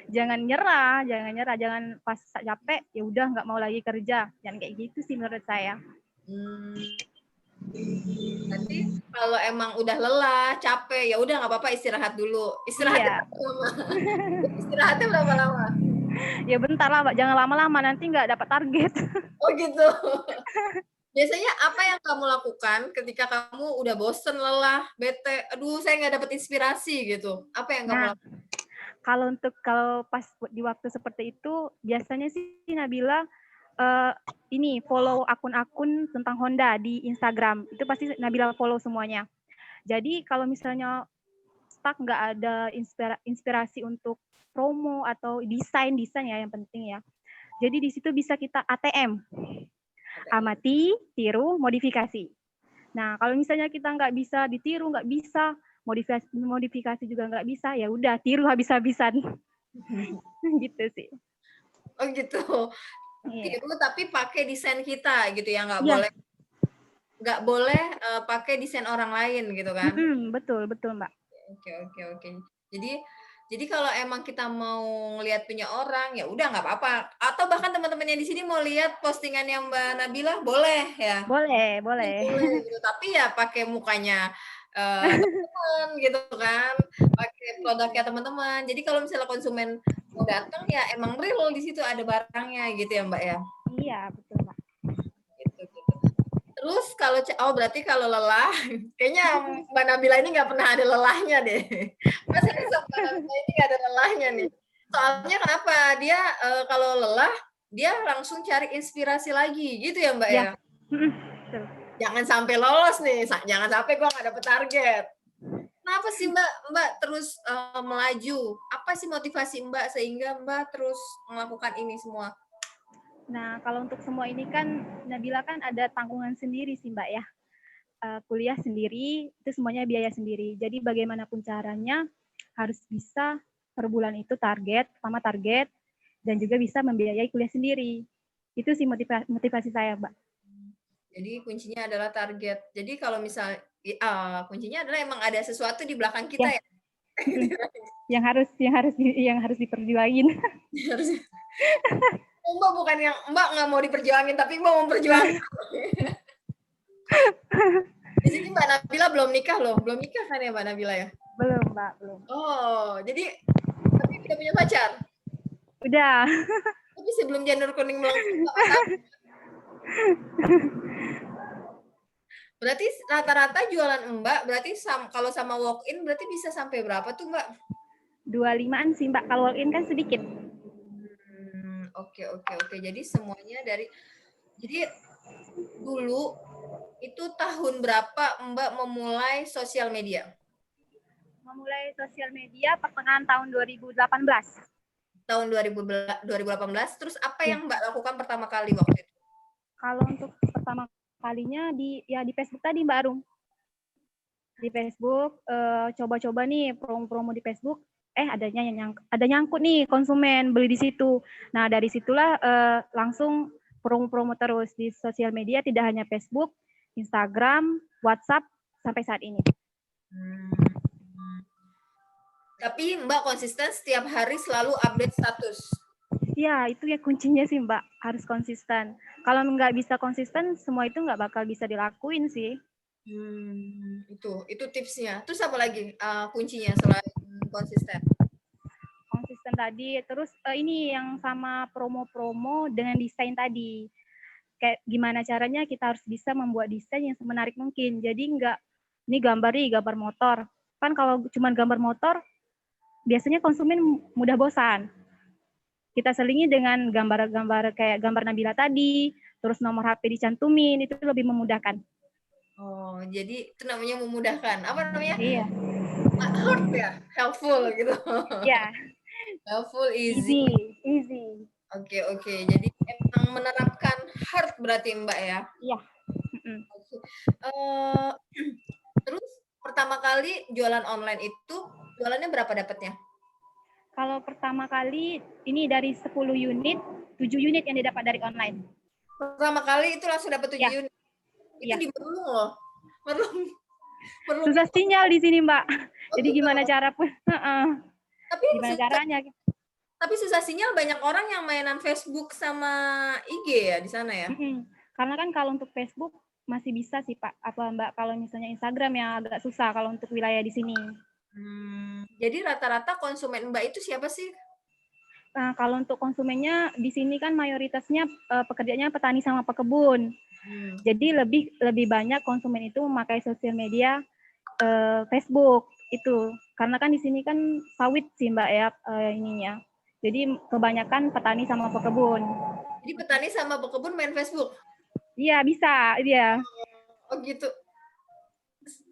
[SPEAKER 2] jangan nyerah, jangan pas capek ya udah nggak mau lagi kerja, jangan kayak gitu sih menurut saya.
[SPEAKER 1] Nanti kalau emang udah lelah, capek ya udah nggak apa-apa, istirahat dulu. Istirahatnya berapa lama?
[SPEAKER 2] Ya bentar lah Mbak, jangan lama-lama nanti nggak dapat target.
[SPEAKER 1] Oh gitu. Biasanya apa yang kamu lakukan ketika kamu udah bosen, lelah, bete, aduh saya nggak dapat inspirasi gitu. Apa yang kamu lakukan?
[SPEAKER 2] Kalau pas di waktu seperti itu, biasanya sih Nabila ini follow akun-akun tentang Honda di Instagram. Itu pasti Nabila follow semuanya. Jadi kalau misalnya stuck nggak ada inspirasi untuk promo atau desain ya yang penting ya. Jadi di situ bisa kita ATM. Amati, tiru, modifikasi. Nah, kalau misalnya kita nggak bisa ditiru, nggak bisa, modifikasi juga nggak bisa, ya udah tiru habis-habisan. Gitu sih.
[SPEAKER 1] Oh gitu. Tiru tapi pakai desain kita gitu ya, nggak boleh pakai desain orang lain gitu kan?
[SPEAKER 2] Betul Mbak.
[SPEAKER 1] Oke. Jadi kalau emang kita mau ngelihat punya orang ya udah nggak apa-apa. Atau bahkan teman-teman yang di sini mau lihat postingan yang Mbak Nabila boleh ya?
[SPEAKER 2] Boleh.
[SPEAKER 1] Gitu. Tapi ya pakai mukanya teman gitu kan, pakai produknya teman-teman. Jadi kalau misalnya konsumen mau datang ya emang real di situ ada barangnya gitu ya Mbak ya?
[SPEAKER 2] Iya betul Mbak.
[SPEAKER 1] Gitu. Terus berarti kalau lelah, kayaknya Mbak Nabila ini nggak pernah ada lelahnya deh. Masa Mbak Nabila ini nggak ada lelahnya nih? Soalnya kenapa? Dia kalau lelah, dia langsung cari inspirasi lagi, gitu ya Mbak ya?
[SPEAKER 2] Betul.
[SPEAKER 1] Jangan sampai lolos nih, jangan sampai gue nggak dapet target. Kenapa sih Mbak terus melaju? Apa sih motivasi Mbak sehingga Mbak terus melakukan ini semua?
[SPEAKER 2] Nah, kalau untuk semua ini kan Nabila kan ada tanggungan sendiri sih Mbak ya. Kuliah sendiri, itu semuanya biaya sendiri. Jadi bagaimanapun caranya harus bisa per bulan itu target dan juga bisa membiayai kuliah sendiri. Itu sih motivasi saya, Mbak.
[SPEAKER 1] Jadi kuncinya adalah target. Jadi kalau misalnya kuncinya adalah emang ada sesuatu di belakang kita ya.
[SPEAKER 2] yang harus diperjuangin.
[SPEAKER 1] Harusnya. Mbak bukan yang Mbak nggak mau diperjuangin, tapi Mbak mau memperjuangkan. Di sini Mbak Nabila belum nikah loh, belum nikah kan ya Mbak Nabila ya?
[SPEAKER 2] Belum, Mbak, belum.
[SPEAKER 1] Oh, jadi tapi udah punya pacar?
[SPEAKER 2] Udah.
[SPEAKER 1] Tapi sebelum janur kuning melengkung Mbak pacaran? Berarti rata-rata jualan Mbak, berarti kalau sama walk-in berarti bisa sampai berapa tuh Mbak?
[SPEAKER 2] 25-an sih, Mbak. Kalau walk-in kan sedikit.
[SPEAKER 1] Oke. Jadi semuanya jadi dulu itu tahun berapa Mbak memulai sosial media?
[SPEAKER 2] Memulai sosial media pertengahan tahun 2018.
[SPEAKER 1] Tahun 2018. Terus apa
[SPEAKER 2] Ya.
[SPEAKER 1] yang Mbak lakukan pertama kali waktu itu?
[SPEAKER 2] Kalau untuk pertama kalinya di Facebook tadi, Mbak Arum. Di Facebook coba-coba nih promo-promo di Facebook. Ada nyangkut nih konsumen beli di situ. Nah, dari situlah langsung promo-promo terus di sosial media, tidak hanya Facebook, Instagram, WhatsApp sampai saat ini.
[SPEAKER 1] Tapi Mbak konsisten setiap hari selalu update status.
[SPEAKER 2] Ya, itu ya kuncinya sih, Mbak. Harus konsisten. Kalau nggak bisa konsisten, semua itu nggak bakal bisa dilakuin sih.
[SPEAKER 1] Itu tipsnya. Terus apa lagi kuncinya selain konsisten?
[SPEAKER 2] Konsisten tadi. Terus ini yang sama promo-promo dengan desain tadi. Kayak gimana caranya kita harus bisa membuat desain yang semenarik mungkin. Jadi nggak, ini gambar motor. Kan kalau cuma gambar motor, biasanya konsumen mudah bosan. Kita selingi dengan gambar-gambar kayak gambar Nabila tadi, terus nomor HP dicantumin, itu lebih memudahkan.
[SPEAKER 1] Oh, jadi itu namanya memudahkan. Apa namanya?
[SPEAKER 2] Iya.
[SPEAKER 1] Hard ya? Helpful gitu.
[SPEAKER 2] Ya.
[SPEAKER 1] Helpful, easy. Oke. Jadi emang menerapkan hard berarti Mbak ya?
[SPEAKER 2] Iya.
[SPEAKER 1] Terus pertama kali jualan online itu, jualannya berapa dapatnya?
[SPEAKER 2] Kalau pertama kali, ini dari 10 unit, 7 unit yang didapat dari online.
[SPEAKER 1] Pertama kali itu langsung dapat 7 unit? Itu di Merlung loh. Merlung.
[SPEAKER 2] Susah sinyal di sini, Mbak. Jadi
[SPEAKER 1] gitu.
[SPEAKER 2] gimana cara pun?
[SPEAKER 1] Tapi
[SPEAKER 2] gimana caranya?
[SPEAKER 1] Tapi susah sinyal, banyak orang yang mainan Facebook sama IG ya di sana ya?
[SPEAKER 2] Karena kan kalau untuk Facebook masih bisa sih Pak, Mbak, kalau misalnya Instagram yang agak susah kalau untuk wilayah di sini.
[SPEAKER 1] Jadi rata-rata konsumen Mbak itu siapa sih?
[SPEAKER 2] Nah, kalau untuk konsumennya di sini kan mayoritasnya pekerjaannya petani sama pekebun. Jadi lebih banyak konsumen itu memakai sosial media Facebook itu. Karena kan di sini kan sawit sih Mbak ya ininya. Jadi kebanyakan petani sama pekebun.
[SPEAKER 1] Jadi petani sama pekebun main Facebook?
[SPEAKER 2] Iya, bisa. Iya.
[SPEAKER 1] Oh gitu.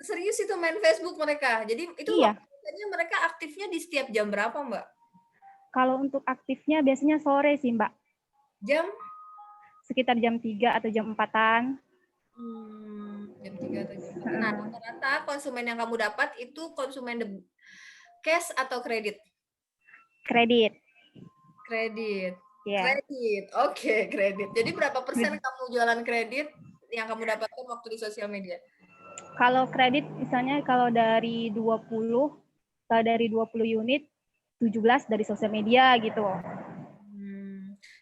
[SPEAKER 1] Serius itu main Facebook mereka? Jadi itu biasanya mereka aktifnya di setiap jam berapa Mbak?
[SPEAKER 2] Kalau untuk aktifnya biasanya sore sih Mbak.
[SPEAKER 1] Jam?
[SPEAKER 2] Sekitar jam 3 atau jam 4-an.
[SPEAKER 1] Jam 3 atau jam 4. Nah, rata-rata konsumen yang kamu dapat itu konsumen cash atau kredit?
[SPEAKER 2] Kredit.
[SPEAKER 1] Yeah. Kredit. Oke, kredit. Jadi berapa persen kamu jualan kredit yang kamu dapatkan waktu di sosial media?
[SPEAKER 2] Kalau kredit misalnya kalau dari 20 unit 17 dari sosial media gitu.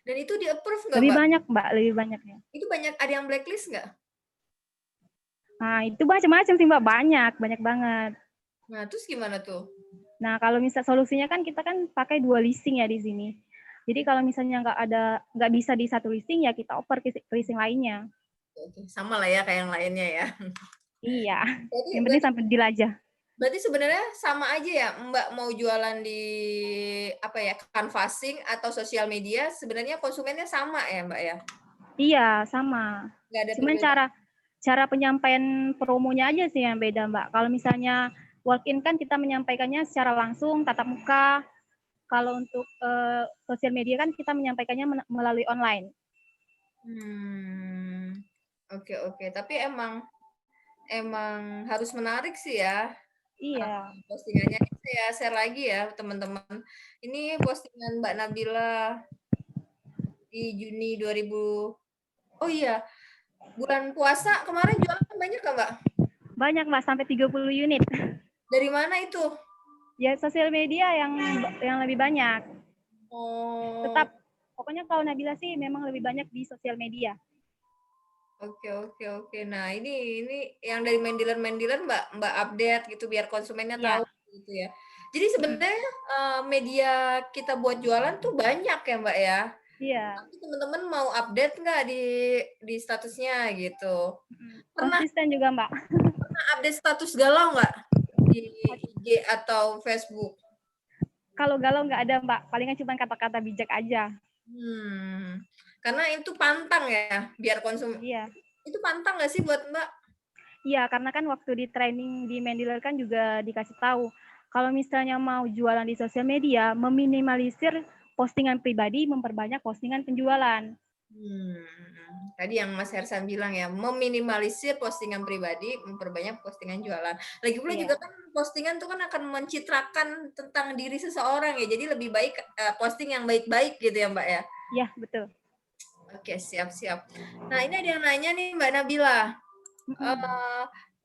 [SPEAKER 1] Dan itu di-approve nggak,
[SPEAKER 2] Lebih
[SPEAKER 1] Mbak?
[SPEAKER 2] banyak, Mbak, lebih banyaknya.
[SPEAKER 1] Itu ada yang blacklist nggak?
[SPEAKER 2] Nah, itu macam-macam sih, Mbak, banyak banget.
[SPEAKER 1] Nah, terus gimana tuh?
[SPEAKER 2] Nah, kalau misal solusinya kan kita kan pakai 2 listing ya di sini. Jadi kalau misalnya nggak bisa di satu listing ya kita oper ke listing lainnya.
[SPEAKER 1] Oke, sama lah ya kayak yang lainnya ya.
[SPEAKER 2] Iya. Yang penting sampai deal aja.
[SPEAKER 1] Berarti sebenarnya sama aja ya Mbak mau jualan di canvassing atau sosial media, sebenarnya konsumennya sama ya Mbak ya?
[SPEAKER 2] Iya, sama. Cuman cara penyampaian promonya aja sih yang beda Mbak. Kalau misalnya walk-in kan kita menyampaikannya secara langsung, tatap muka. Kalau untuk sosial media kan kita menyampaikannya melalui online.
[SPEAKER 1] Oke. Tapi emang harus menarik sih ya.
[SPEAKER 2] Iya.
[SPEAKER 1] Postingannya saya share lagi ya teman-teman. Ini postingan Mbak Nabila di Juni 2000. Oh iya, bulan puasa kemarin jualan banyak nggak Mbak?
[SPEAKER 2] Banyak Mbak, sampai 30 unit.
[SPEAKER 1] Dari mana itu?
[SPEAKER 2] Ya sosial media yang lebih banyak.
[SPEAKER 1] Oh,
[SPEAKER 2] Tetap pokoknya kalau Nabila sih memang lebih banyak di sosial media.
[SPEAKER 1] oke oke oke. Nah, ini yang dari mendilan-mendilan Mbak update gitu biar konsumennya tahu
[SPEAKER 2] Iya.
[SPEAKER 1] gitu ya. Jadi sebenarnya media kita buat jualan tuh banyak ya Mbak ya.
[SPEAKER 2] Iya.
[SPEAKER 1] Tapi teman-teman mau update nggak di statusnya gitu? Pernah
[SPEAKER 2] Konsisten juga, Mbak.
[SPEAKER 1] update status galau nggak di IG atau Facebook?
[SPEAKER 2] Kalau galau nggak ada, Mbak. Palingan cuma kata-kata bijak aja.
[SPEAKER 1] Karena itu pantang ya, biar
[SPEAKER 2] Iya.
[SPEAKER 1] itu pantang nggak sih buat Mbak?
[SPEAKER 2] Iya, karena kan waktu di training di Mendealer kan juga dikasih tahu kalau misalnya mau jualan di sosial media, meminimalisir postingan pribadi, memperbanyak postingan penjualan.
[SPEAKER 1] Tadi yang Mas Hersan bilang ya, meminimalisir postingan pribadi, memperbanyak postingan jualan. Lagi pula
[SPEAKER 2] Iya.
[SPEAKER 1] juga kan postingan itu kan akan mencitrakan tentang diri seseorang ya. Jadi lebih baik posting yang baik-baik gitu ya, Mbak ya.
[SPEAKER 2] Iya, betul.
[SPEAKER 1] Oke, siap-siap. Nah, ini ada yang nanya nih Mbak Nabila.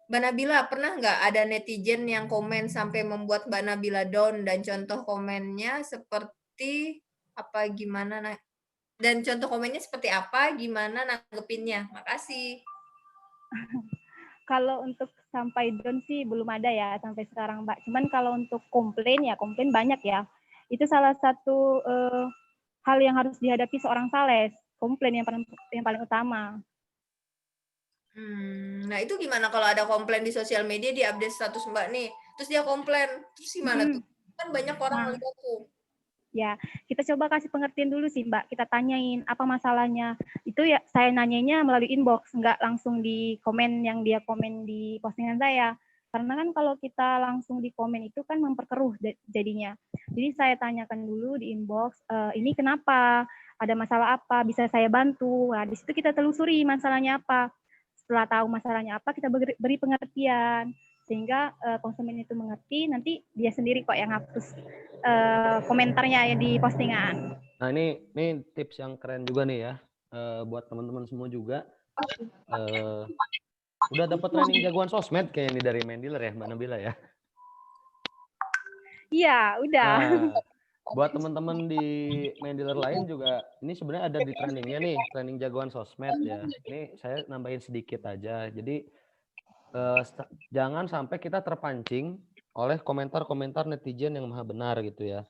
[SPEAKER 1] Mbak Nabila, pernah nggak ada netizen yang komen sampai membuat Mbak Nabila down dan contoh komennya seperti apa gimana dan contoh komennya seperti apa, gimana nanggepinnya? Makasih.
[SPEAKER 2] Kalau untuk sampai down sih belum ada ya sampai sekarang, Mbak. Cuman kalau untuk komplain ya komplain banyak ya. Itu salah satu hal yang harus dihadapi seorang sales. Komplain yang paling utama.
[SPEAKER 1] Nah itu gimana kalau ada komplain di sosial media, di update status Mbak nih, terus dia komplain, terus gimana tuh? Kan banyak orang
[SPEAKER 2] Nah,
[SPEAKER 1] melihat tuh.
[SPEAKER 2] ya, kita coba kasih pengertian dulu sih, Mbak. Kita tanyain apa masalahnya. Itu ya saya nanyanya melalui inbox, nggak langsung di komen yang dia komen di postingan saya. Karena kan kalau kita langsung di komen itu kan memperkeruh jadinya. Jadi saya tanyakan dulu di inbox, ini kenapa? Ada masalah apa? Bisa saya bantu? Nah, di situ kita telusuri masalahnya apa. Setelah tahu masalahnya apa, kita beri pengertian sehingga konsumen itu mengerti, nanti dia sendiri kok yang hapus komentarnya ya di postingan.
[SPEAKER 3] Nah ini tips yang keren juga nih ya buat teman-teman semua juga. Udah dapat training jagoan sosmed kayaknya nih dari Mendealer ya Mbak Nabila ya.
[SPEAKER 2] Iya, udah.
[SPEAKER 3] Nah, buat teman-teman di Mendealer lain juga ini sebenarnya ada di trainingnya nih, training jagoan sosmed ya. Ini saya nambahin sedikit aja. Jadi jangan sampai kita terpancing oleh komentar-komentar netizen yang maha benar gitu ya.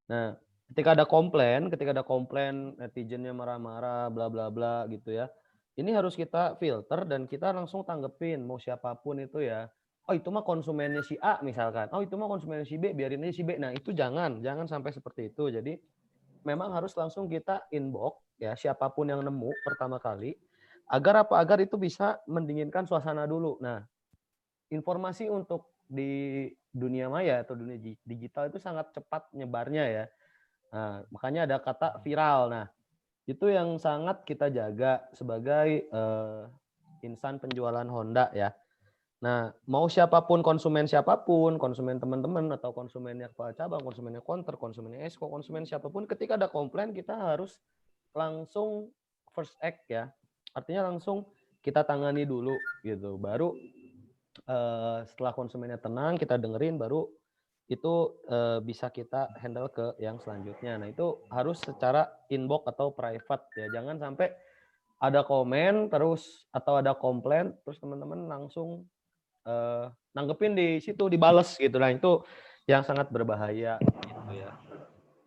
[SPEAKER 3] Nah, ketika ada komplain netizennya marah-marah bla bla bla gitu ya. Ini harus kita filter dan kita langsung tanggepin mau siapapun itu ya. Oh, itu mah konsumennya si A misalkan. Oh, itu mah konsumennya si B, biarin aja si B. Nah, itu jangan sampai seperti itu. Jadi memang harus langsung kita inbox ya siapapun yang nemu pertama kali agar itu bisa mendinginkan suasana dulu. Nah, informasi untuk di dunia maya atau dunia digital itu sangat cepat nyebarnya ya. Nah, makanya ada kata viral. Nah, itu yang sangat kita jaga sebagai insan penjualan Honda ya. Nah, mau siapapun, konsumen teman-teman atau konsumennya kepala cabang, konsumennya counter, konsumennya esko, konsumen siapapun, ketika ada komplain kita harus langsung first act ya. Artinya langsung kita tangani dulu gitu. Baru setelah konsumennya tenang, kita dengerin, baru itu bisa kita handle ke yang selanjutnya. Nah, itu harus secara inbox atau private ya. Jangan sampai ada komen terus atau ada komplain terus teman-teman langsung nanggepin di situ, dibales gitu. Nah, itu yang sangat berbahaya gitu ya.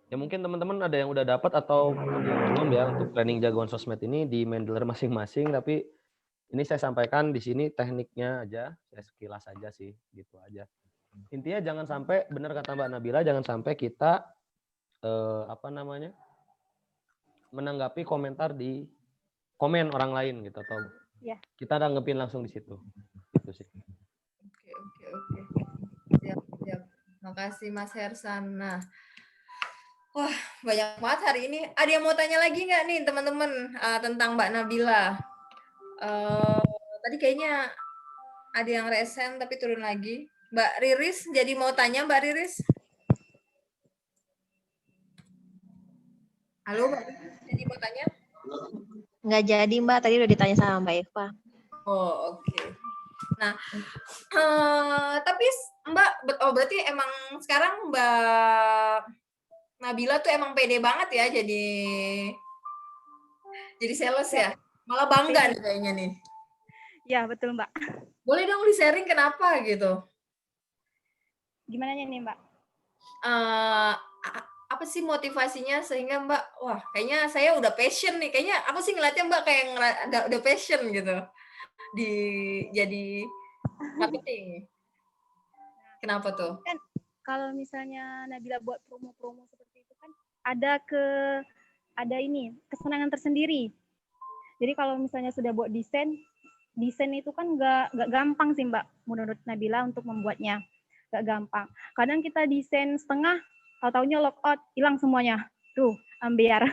[SPEAKER 3] Ya mungkin teman-teman ada yang udah dapat atau yang belum ya untuk training jagoan sosmed ini di Mendealer masing-masing, tapi ini saya sampaikan di sini tekniknya aja, saya sekilas aja sih, gitu aja. Intinya jangan sampai, benar kata Mbak Nabila, jangan sampai kita menanggapi komentar di komen orang lain gitu atau kita nanggepin langsung di situ. Gitu sih.
[SPEAKER 1] Oke. Siap. Makasih Mas Hersan. Nah, wah banyak banget hari ini. Ada yang mau tanya lagi nggak nih teman-teman tentang Mbak Nabila? Tadi kayaknya ada yang resen tapi turun lagi. Mbak Riris jadi mau tanya Mbak Riris? Halo Mbak Riris, jadi mau tanya?
[SPEAKER 6] Nggak jadi Mbak, tadi udah ditanya sama Mbak Eva.
[SPEAKER 1] Oh oke. Nah, tapi Mbak, berarti emang sekarang Mbak Nabila tuh emang pede banget ya jadi sales ya. Malah bangga nih kayaknya nih.
[SPEAKER 2] Ya, betul Mbak.
[SPEAKER 1] Boleh dong di-sharing kenapa gitu?
[SPEAKER 2] Gimana nih Mbak?
[SPEAKER 1] Apa sih motivasinya sehingga Mbak, wah kayaknya saya udah passion nih. Kayaknya aku sih ngeliatnya Mbak kayak udah passion gitu di jadi marketing. Kenapa tuh?
[SPEAKER 2] Kan kalau misalnya Nabila buat promo-promo seperti itu kan ada ini kesenangan tersendiri. Jadi kalau misalnya sudah buat desain itu kan nggak gampang sih Mbak menurut Nabila untuk membuatnya. Nggak gampang. Kadang kita desain setengah, tahu-taunya lockout, hilang semuanya. Tuh, ambiar.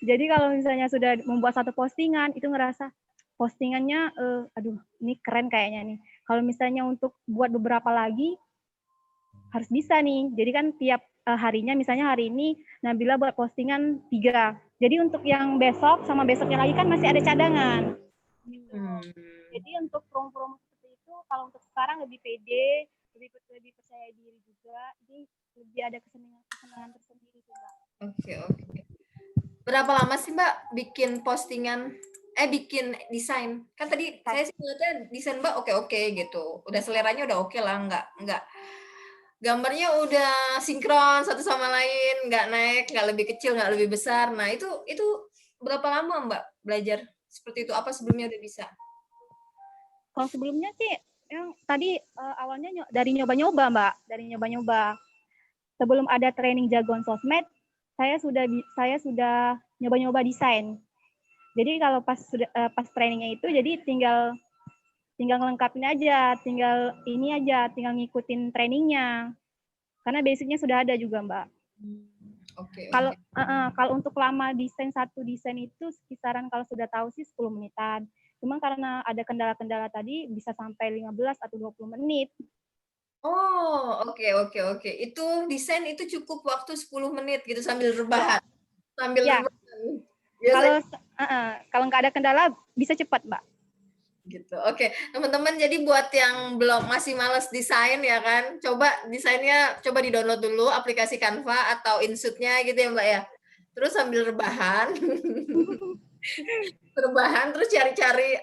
[SPEAKER 2] Jadi kalau misalnya sudah membuat satu postingan, itu ngerasa postingannya, aduh, ini keren kayaknya nih. Kalau misalnya untuk buat beberapa lagi, harus bisa nih. Jadi kan tiap harinya, misalnya hari ini Nabila buat postingan 3. Jadi untuk yang besok sama besoknya lagi kan masih ada cadangan. Jadi untuk promo-promo seperti itu, kalau untuk sekarang lebih pede, lebih percaya diri juga. Jadi lebih ada kesenangan tersendiri sih Mbak.
[SPEAKER 1] Oke. Berapa lama sih Mbak bikin postingan, bikin desain? Kan tadi saya sih ngeliatnya desain Mbak oke gitu. Udah seleranya udah oke lah, nggak gambarnya udah sinkron satu sama lain, nggak naik, nggak lebih kecil, nggak lebih besar. Nah itu berapa lama Mbak belajar seperti itu? Apa sebelumnya udah bisa?
[SPEAKER 2] Kalau sebelumnya sih yang tadi awalnya dari nyoba-nyoba Mbak, dari nyoba-nyoba. Sebelum ada training jagoan sosmed, saya sudah nyoba-nyoba desain. Jadi kalau pas trainingnya itu, jadi tinggal ngelengkapin aja, tinggal ngikutin trainingnya. Karena basicnya sudah ada juga Mbak.
[SPEAKER 1] Oke.
[SPEAKER 2] Kalau untuk lama satu desain itu kisaran kalau sudah tahu sih 10 menitan. Cuma karena ada kendala-kendala tadi bisa sampai 15 atau 20 menit.
[SPEAKER 1] Oh, oke. Itu desain itu cukup waktu 10 menit gitu sambil rebahan. Sambil
[SPEAKER 2] ya.
[SPEAKER 1] rebahan.
[SPEAKER 2] Kalau nggak ada kendala bisa cepat, Mbak.
[SPEAKER 1] Gitu. Oke, teman-teman, jadi buat yang masih males desain ya kan, coba desainnya di-download dulu aplikasi Canva atau InShot-nya gitu ya, Mbak ya. Terus sambil rebahan. Rebahan terus cari-cari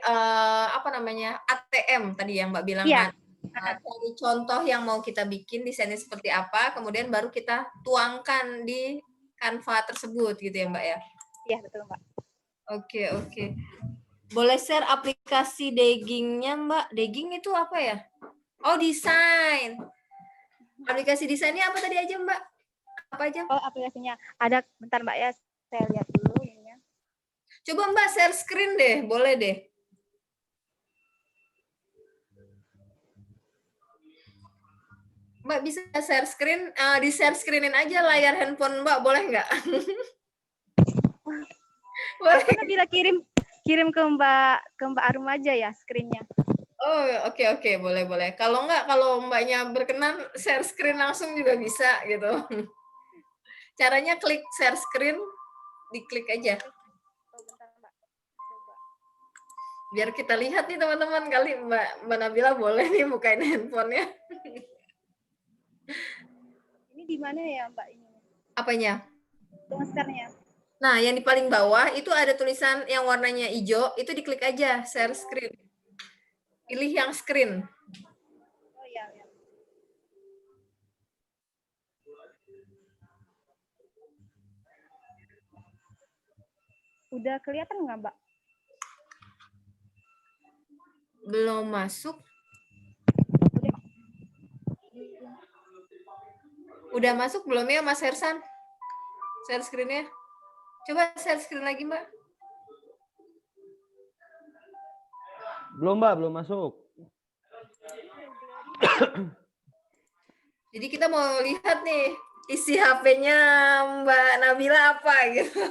[SPEAKER 1] ATM tadi yang Mbak bilang kan. Cari contoh yang mau kita bikin desainnya seperti apa, kemudian baru kita tuangkan di Canva tersebut gitu ya Mbak ya.
[SPEAKER 2] Iya betul Mbak.
[SPEAKER 1] Oke. Boleh share aplikasi Dagging-nya Mbak? Dagging itu apa ya? Oh desain. Aplikasi desainnya apa tadi aja Mbak? Apa aja?
[SPEAKER 2] Oh aplikasinya ada, bentar Mbak ya, saya lihat dulu ininya.
[SPEAKER 1] Coba Mbak share screen deh, boleh deh. Mbak bisa share screen, di share screenin aja layar handphone Mbak, boleh nggak?
[SPEAKER 2] Boleh. Aku bila kirim ke Mbak Arum aja ya screen-nya.
[SPEAKER 1] Oh oke, boleh. Kalau Mbaknya berkenan share screen langsung juga bisa gitu. Caranya klik share screen, diklik aja.
[SPEAKER 2] Oh bentar Mbak, coba.
[SPEAKER 1] Biar kita lihat nih teman-teman, kali Mbak Nabila boleh nih bukain handphonenya.
[SPEAKER 2] Ini di mana ya Mbak ini?
[SPEAKER 1] Apanya?
[SPEAKER 2] Share-nya.
[SPEAKER 1] Nah, yang di paling bawah itu ada tulisan yang warnanya hijau, itu diklik aja share screen. Pilih yang screen.
[SPEAKER 2] Oh iya. Udah kelihatan nggak Mbak?
[SPEAKER 1] Belum masuk. Udah masuk belum ya Mas Hersan? Share screen-nya. Coba share screen lagi Mbak.
[SPEAKER 3] Belum Mbak, belum masuk.
[SPEAKER 1] Jadi kita mau lihat nih isi HP-nya Mbak Nabila apa gitu.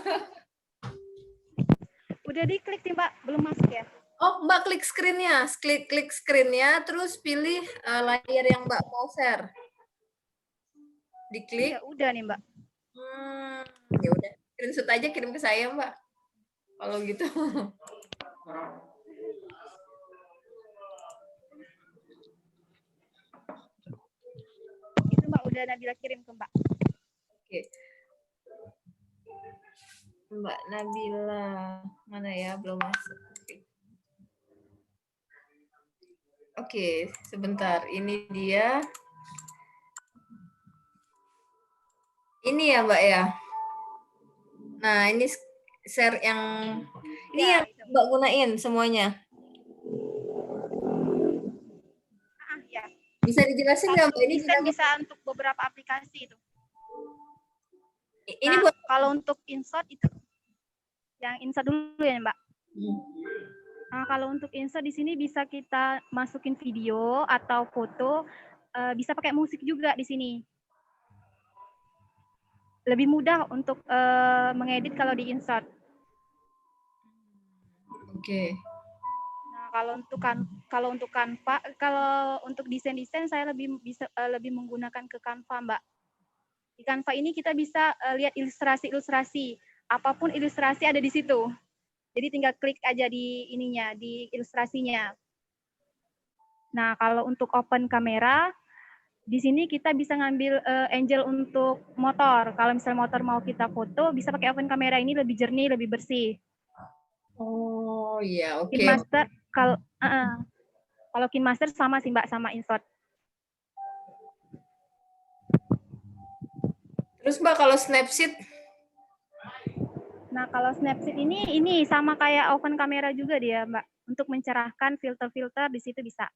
[SPEAKER 2] Udah diklik sih Mbak, belum masuk ya?
[SPEAKER 1] Oh Mbak klik screen-nya, klik screen-nya, terus pilih layar yang Mbak mau share. Diklik.
[SPEAKER 2] Ya udah nih Mbak.
[SPEAKER 1] Ya udah, screenshot aja kirim ke saya Mbak. Kalau gitu.
[SPEAKER 2] udah Nabila kirim ke Mbak.
[SPEAKER 1] Oke. Mbak Nabila, mana ya? Belum masuk. Oke, sebentar. Ini dia. Ini ya, Mbak ya. Nah, ini share yang ini
[SPEAKER 2] Ya,
[SPEAKER 1] yang Mbak gunain semuanya.
[SPEAKER 2] ya.
[SPEAKER 1] Bisa dijelasin nggak, Mbak? Ini
[SPEAKER 2] Desain
[SPEAKER 1] gunanya
[SPEAKER 2] bisa untuk beberapa aplikasi itu.
[SPEAKER 1] ini
[SPEAKER 2] Nah,
[SPEAKER 1] buat
[SPEAKER 2] kalau untuk insert itu yang insert dulu ya, Mbak. Nah, kalau untuk insert di sini bisa kita masukin video atau foto, bisa pakai musik juga di sini. Lebih mudah untuk mengedit kalau di insert.
[SPEAKER 1] Oke.
[SPEAKER 2] Nah, kalau untuk Canva, kalau untuk desain saya lebih menggunakan ke Canva, Mbak. Di Canva ini kita bisa lihat ilustrasi. Apapun ilustrasi ada di situ. Jadi tinggal klik aja di ininya, di ilustrasinya. Nah, kalau untuk open kamera, di sini kita bisa ngambil angel untuk motor. Kalau misalnya motor mau kita foto, bisa pakai open kamera, ini lebih jernih, lebih bersih.
[SPEAKER 1] Oh iya, oke.
[SPEAKER 2] KineMaster kalau KineMaster sama sih Mbak, sama InShot.
[SPEAKER 1] Terus Mbak kalau Snapseed?
[SPEAKER 2] Nah, kalau Snapseed ini sama kayak open kamera juga dia, Mbak. Untuk mencerahkan filter-filter di situ bisa.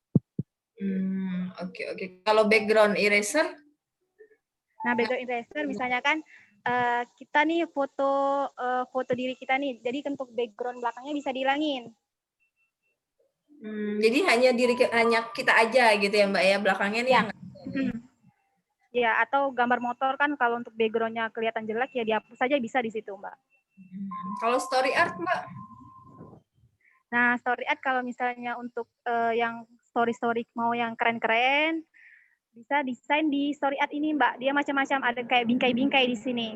[SPEAKER 1] Oke. Kalau background eraser?
[SPEAKER 2] Nah, background eraser misalnya kan kita nih foto diri kita nih. Jadi untuk background belakangnya bisa dihilangin.
[SPEAKER 1] Jadi hanya kita aja gitu ya Mbak ya, belakangnya nih yang
[SPEAKER 2] ya, atau gambar motor kan kalau untuk backgroundnya kelihatan jelek ya dihapus saja bisa di situ, Mbak.
[SPEAKER 1] Kalau story art Mbak?
[SPEAKER 2] Nah, story art kalau misalnya untuk yang story mau yang keren-keren, bisa desain di story art ini, Mbak. Dia macam-macam, ada kayak bingkai-bingkai di sini.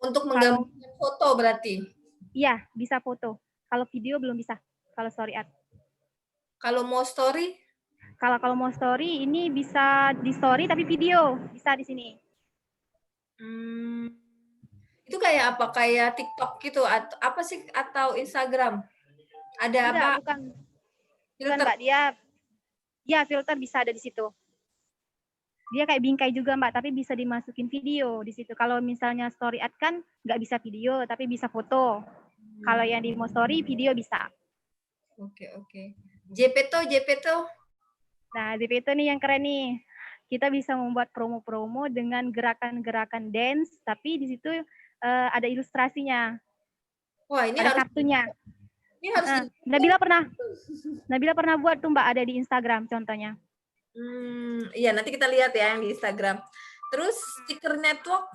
[SPEAKER 1] Untuk menggambarkan foto berarti?
[SPEAKER 2] Iya, bisa foto. Kalau video belum bisa, kalau story art.
[SPEAKER 1] Kalau mau story?
[SPEAKER 2] Kalau mau story, ini bisa di story tapi video, bisa di sini.
[SPEAKER 1] Itu kayak apa? Kayak TikTok gitu atau apa sih, atau Instagram? Ada
[SPEAKER 2] Tidak,
[SPEAKER 1] apa?
[SPEAKER 2] bukan
[SPEAKER 1] Filter.
[SPEAKER 2] Mbak, dia filter bisa ada di situ. Dia kayak bingkai juga Mbak, tapi bisa dimasukin video di situ. Kalau misalnya story art kan nggak bisa video, tapi bisa foto. Kalau yang di mau story, video bisa.
[SPEAKER 1] Oke. Jepeto.
[SPEAKER 2] Nah, Jepeto nih yang keren nih. Kita bisa membuat promo-promo dengan gerakan-gerakan dance, tapi di situ ada ilustrasinya.
[SPEAKER 1] Wah, ini
[SPEAKER 2] ada
[SPEAKER 1] harus
[SPEAKER 2] kartunya.
[SPEAKER 1] Ini harus
[SPEAKER 2] Nabila pernah buat tuh Mbak, ada di Instagram contohnya.
[SPEAKER 1] Iya, nanti kita lihat ya yang di Instagram. Terus stiker network?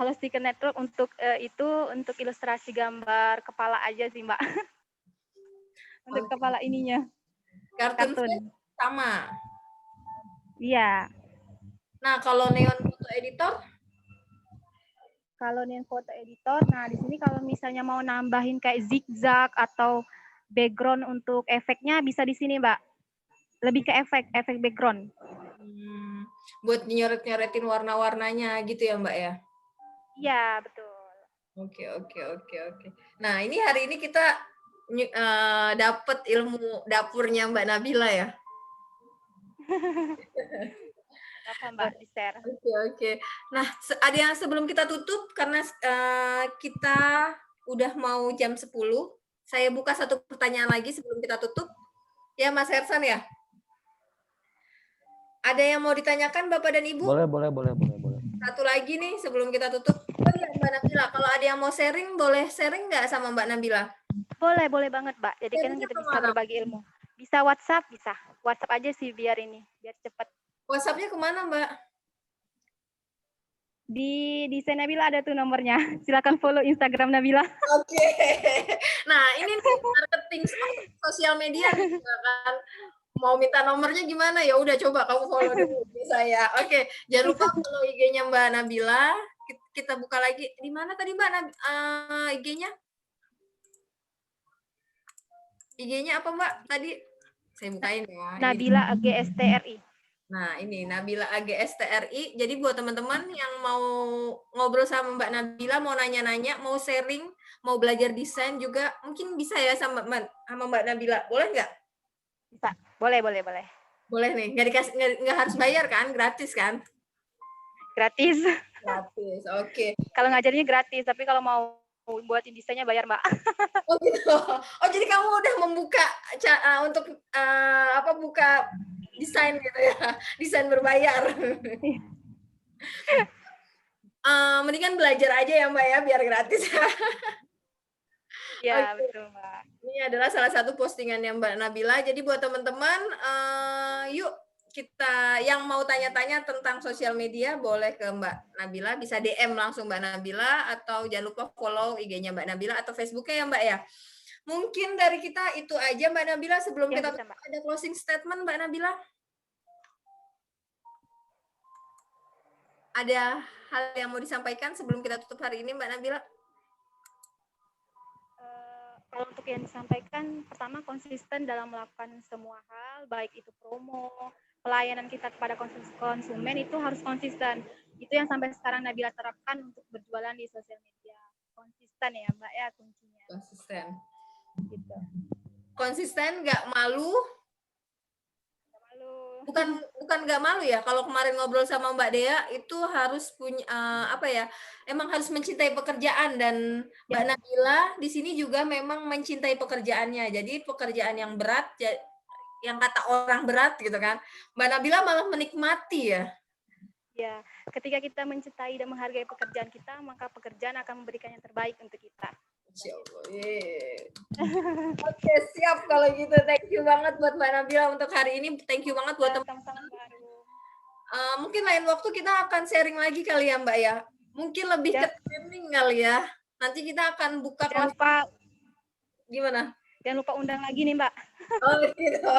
[SPEAKER 2] Kalau stiker network untuk itu untuk ilustrasi gambar kepala aja sih Mbak. Untuk kepala ininya.
[SPEAKER 1] Kartun sama.
[SPEAKER 2] Iya.
[SPEAKER 1] Nah, kalau neon foto editor?
[SPEAKER 2] Kalau neon foto editor, nah di sini kalau misalnya mau nambahin kayak zigzag atau background untuk efeknya bisa di sini Mbak. Lebih ke efek background.
[SPEAKER 1] Buat nyoret-nyoretin warna-warnanya gitu ya Mbak ya?
[SPEAKER 2] Iya, betul.
[SPEAKER 1] Oke. Nah, ini hari ini kita dapat ilmu dapurnya Mbak Nabila ya?
[SPEAKER 2] Apa Mbak, di-share.
[SPEAKER 1] Oke. Nah, ada yang sebelum kita tutup, karena kita udah mau jam 10, saya buka satu pertanyaan lagi sebelum kita tutup. Ya, Mas Hersan ya? Ada yang mau ditanyakan Bapak dan Ibu?
[SPEAKER 3] Boleh.
[SPEAKER 1] Satu lagi nih sebelum kita tutup. Oh iya Mbak Nabila, kalau ada yang mau sharing, boleh sharing nggak sama Mbak Nabila?
[SPEAKER 2] Boleh banget Mbak. Jadi kan kita bisa berbagi ilmu. Bisa WhatsApp, bisa. WhatsApp aja sih biar cepat.
[SPEAKER 1] WhatsApp-nya kemana Mbak?
[SPEAKER 2] Di desain Nabila ada tuh nomornya. Silakan follow Instagram Nabila.
[SPEAKER 1] Oke. Nah, ini nih marketing sosial media nih, kan. Mau minta nomornya gimana? Ya udah, coba kamu follow dulu saya. Oke, jangan lupa follow IG-nya Mbak Nabila. Kita buka lagi. Di mana tadi Mbak IG-nya? IG-nya apa Mbak? Tadi Saya bukain ya. Ini.
[SPEAKER 2] Nabila AGSTRI.
[SPEAKER 1] Nah, ini Nabila AGSTRI. Jadi buat teman-teman yang mau ngobrol sama Mbak Nabila, mau nanya-nanya, mau sharing, mau belajar desain juga, mungkin bisa ya sama Mbak Nabila. Boleh nggak?
[SPEAKER 2] Bisa. Boleh, boleh, boleh.
[SPEAKER 1] Boleh nih. Nggak harus bayar kan? Gratis kan?
[SPEAKER 2] Gratis.
[SPEAKER 1] Gratis. Oke.
[SPEAKER 2] Kalau ngajarnya gratis, tapi kalau mau buatin desainnya bayar, Mbak.
[SPEAKER 1] Oh gitu. Oh jadi kamu udah membuka untuk buka desain gitu ya, desain berbayar. Mendingan belajar aja ya Mbak ya, biar gratis.
[SPEAKER 2] Iya,
[SPEAKER 1] Oke.
[SPEAKER 2] betul, Mbak.
[SPEAKER 1] Ini adalah salah satu postingannya Mbak Nabila. Jadi buat teman-teman, yuk kita yang mau tanya-tanya tentang sosial media boleh ke Mbak Nabila, bisa DM langsung Mbak Nabila atau jangan lupa follow IG-nya Mbak Nabila atau Facebook-nya ya Mbak ya. Mungkin dari kita itu aja Mbak Nabila sebelum
[SPEAKER 2] Ya,
[SPEAKER 1] kita
[SPEAKER 2] bisa, Mbak.
[SPEAKER 1] ada closing statement Mbak Nabila. Ada hal yang mau disampaikan sebelum kita tutup hari ini Mbak Nabila?
[SPEAKER 2] Kalau untuk yang disampaikan, pertama konsisten dalam melakukan semua hal, baik itu promo, pelayanan kita kepada konsumen itu harus konsisten. Itu yang sampai sekarang Nabila terapkan untuk berjualan di sosial media. Konsisten ya Mbak ya kuncinya.
[SPEAKER 1] Konsisten.
[SPEAKER 2] Gitu.
[SPEAKER 1] Konsisten, nggak malu.
[SPEAKER 2] Nggak malu.
[SPEAKER 1] Bukan nggak malu ya. Kalau kemarin ngobrol sama Mbak Dea itu harus punya emang harus mencintai pekerjaan, dan Mbak Nabila di sini juga memang mencintai pekerjaannya. Jadi pekerjaan yang berat, yang kata orang berat gitu kan, Mbak Nabila malah menikmati ya.
[SPEAKER 2] Ya, ketika kita mencintai dan menghargai pekerjaan kita, maka pekerjaan akan memberikan yang terbaik untuk kita.
[SPEAKER 1] Insya Allah. Oke, siap kalau gitu. Thank you banget buat Mbak Nabila untuk hari ini. Thank you banget buat teman-teman. Mungkin lain waktu kita akan sharing lagi kali ya Mbak ya. Mungkin lebih ke training kali ya. Nanti kita akan buka
[SPEAKER 2] Jangan lupa,
[SPEAKER 1] gimana?
[SPEAKER 2] Jangan lupa undang lagi nih Mbak.
[SPEAKER 1] Oh gitu.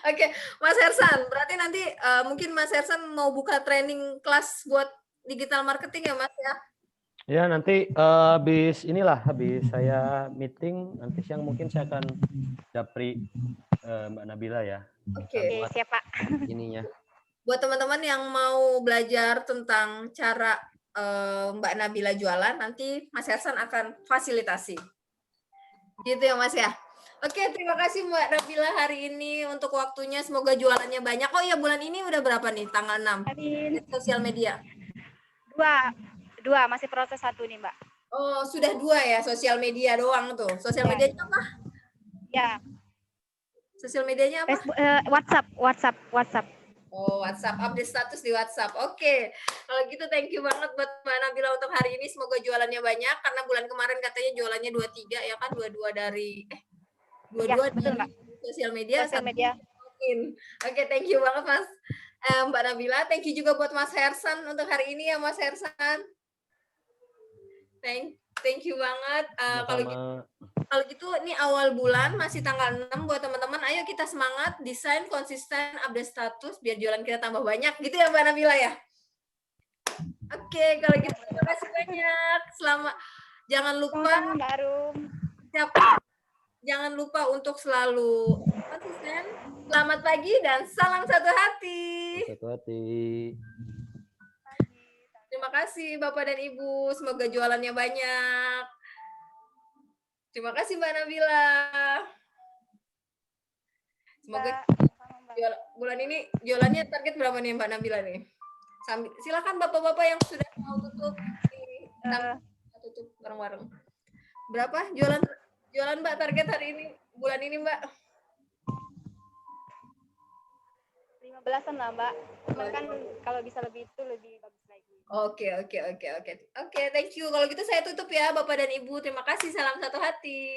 [SPEAKER 1] Oke, Mas Hersan. Berarti nanti mungkin Mas Hersan mau buka training kelas buat digital marketing ya Mas ya?
[SPEAKER 3] Ya, nanti habis saya meeting, nanti siang mungkin saya akan japri Mbak Nabila ya.
[SPEAKER 1] Oke.
[SPEAKER 2] Siap Pak.
[SPEAKER 3] Ininya.
[SPEAKER 1] Buat teman-teman yang mau belajar tentang cara Mbak Nabila jualan, nanti Mas Hersan akan fasilitasi. Gitu ya Mas ya? Oke, terima kasih Mbak Nabila hari ini untuk waktunya. Semoga jualannya banyak. Oh iya, bulan ini udah berapa nih? Tanggal 6. Di sosial media.
[SPEAKER 2] Dua, masih proses 1 nih Mbak.
[SPEAKER 1] Oh, sudah 2 ya, sosial media doang tuh. Sosial medianya apa?
[SPEAKER 2] Ya.
[SPEAKER 1] Sosial medianya apa?
[SPEAKER 2] Facebook, WhatsApp.
[SPEAKER 1] Oh, WhatsApp, update status di WhatsApp. Oke. Kalau gitu thank you banget buat Mbak Nabila untuk hari ini. Semoga jualannya banyak, karena bulan kemarin katanya jualannya 23 ya kan, 22 dari dari sosial media. Oke, thank you banget Mas Mbak Nabila. Thank you juga buat Mas Hersan untuk hari ini ya Mas Hersan. Thank you banget. Kalau gitu ini awal bulan, masih tanggal 6 buat teman-teman. Ayo kita semangat, desain, konsisten, update status biar jualan kita tambah banyak. Gitu ya Mbak Nabila ya? Oke, kalau gitu terima kasih banyak. Jangan lupa jangan lupa untuk selalu konsisten. Selamat pagi dan salam satu hati.
[SPEAKER 3] Satu hati.
[SPEAKER 1] Terima kasih Bapak dan Ibu. Semoga jualannya banyak. Terima kasih Mbak Nabila. Semoga bulan ini jualannya target berapa nih Mbak Nabila nih? Silakan Bapak-bapak yang sudah mau tutup tutup bareng-bareng. Berapa jualan Mbak target hari ini, bulan ini Mbak?
[SPEAKER 2] 15-an lah Mbak. Cuman kan kalau bisa lebih itu lebih bagus lagi.
[SPEAKER 1] Oke, thank you. Kalau gitu saya tutup ya Bapak dan Ibu. Terima kasih, salam satu hati.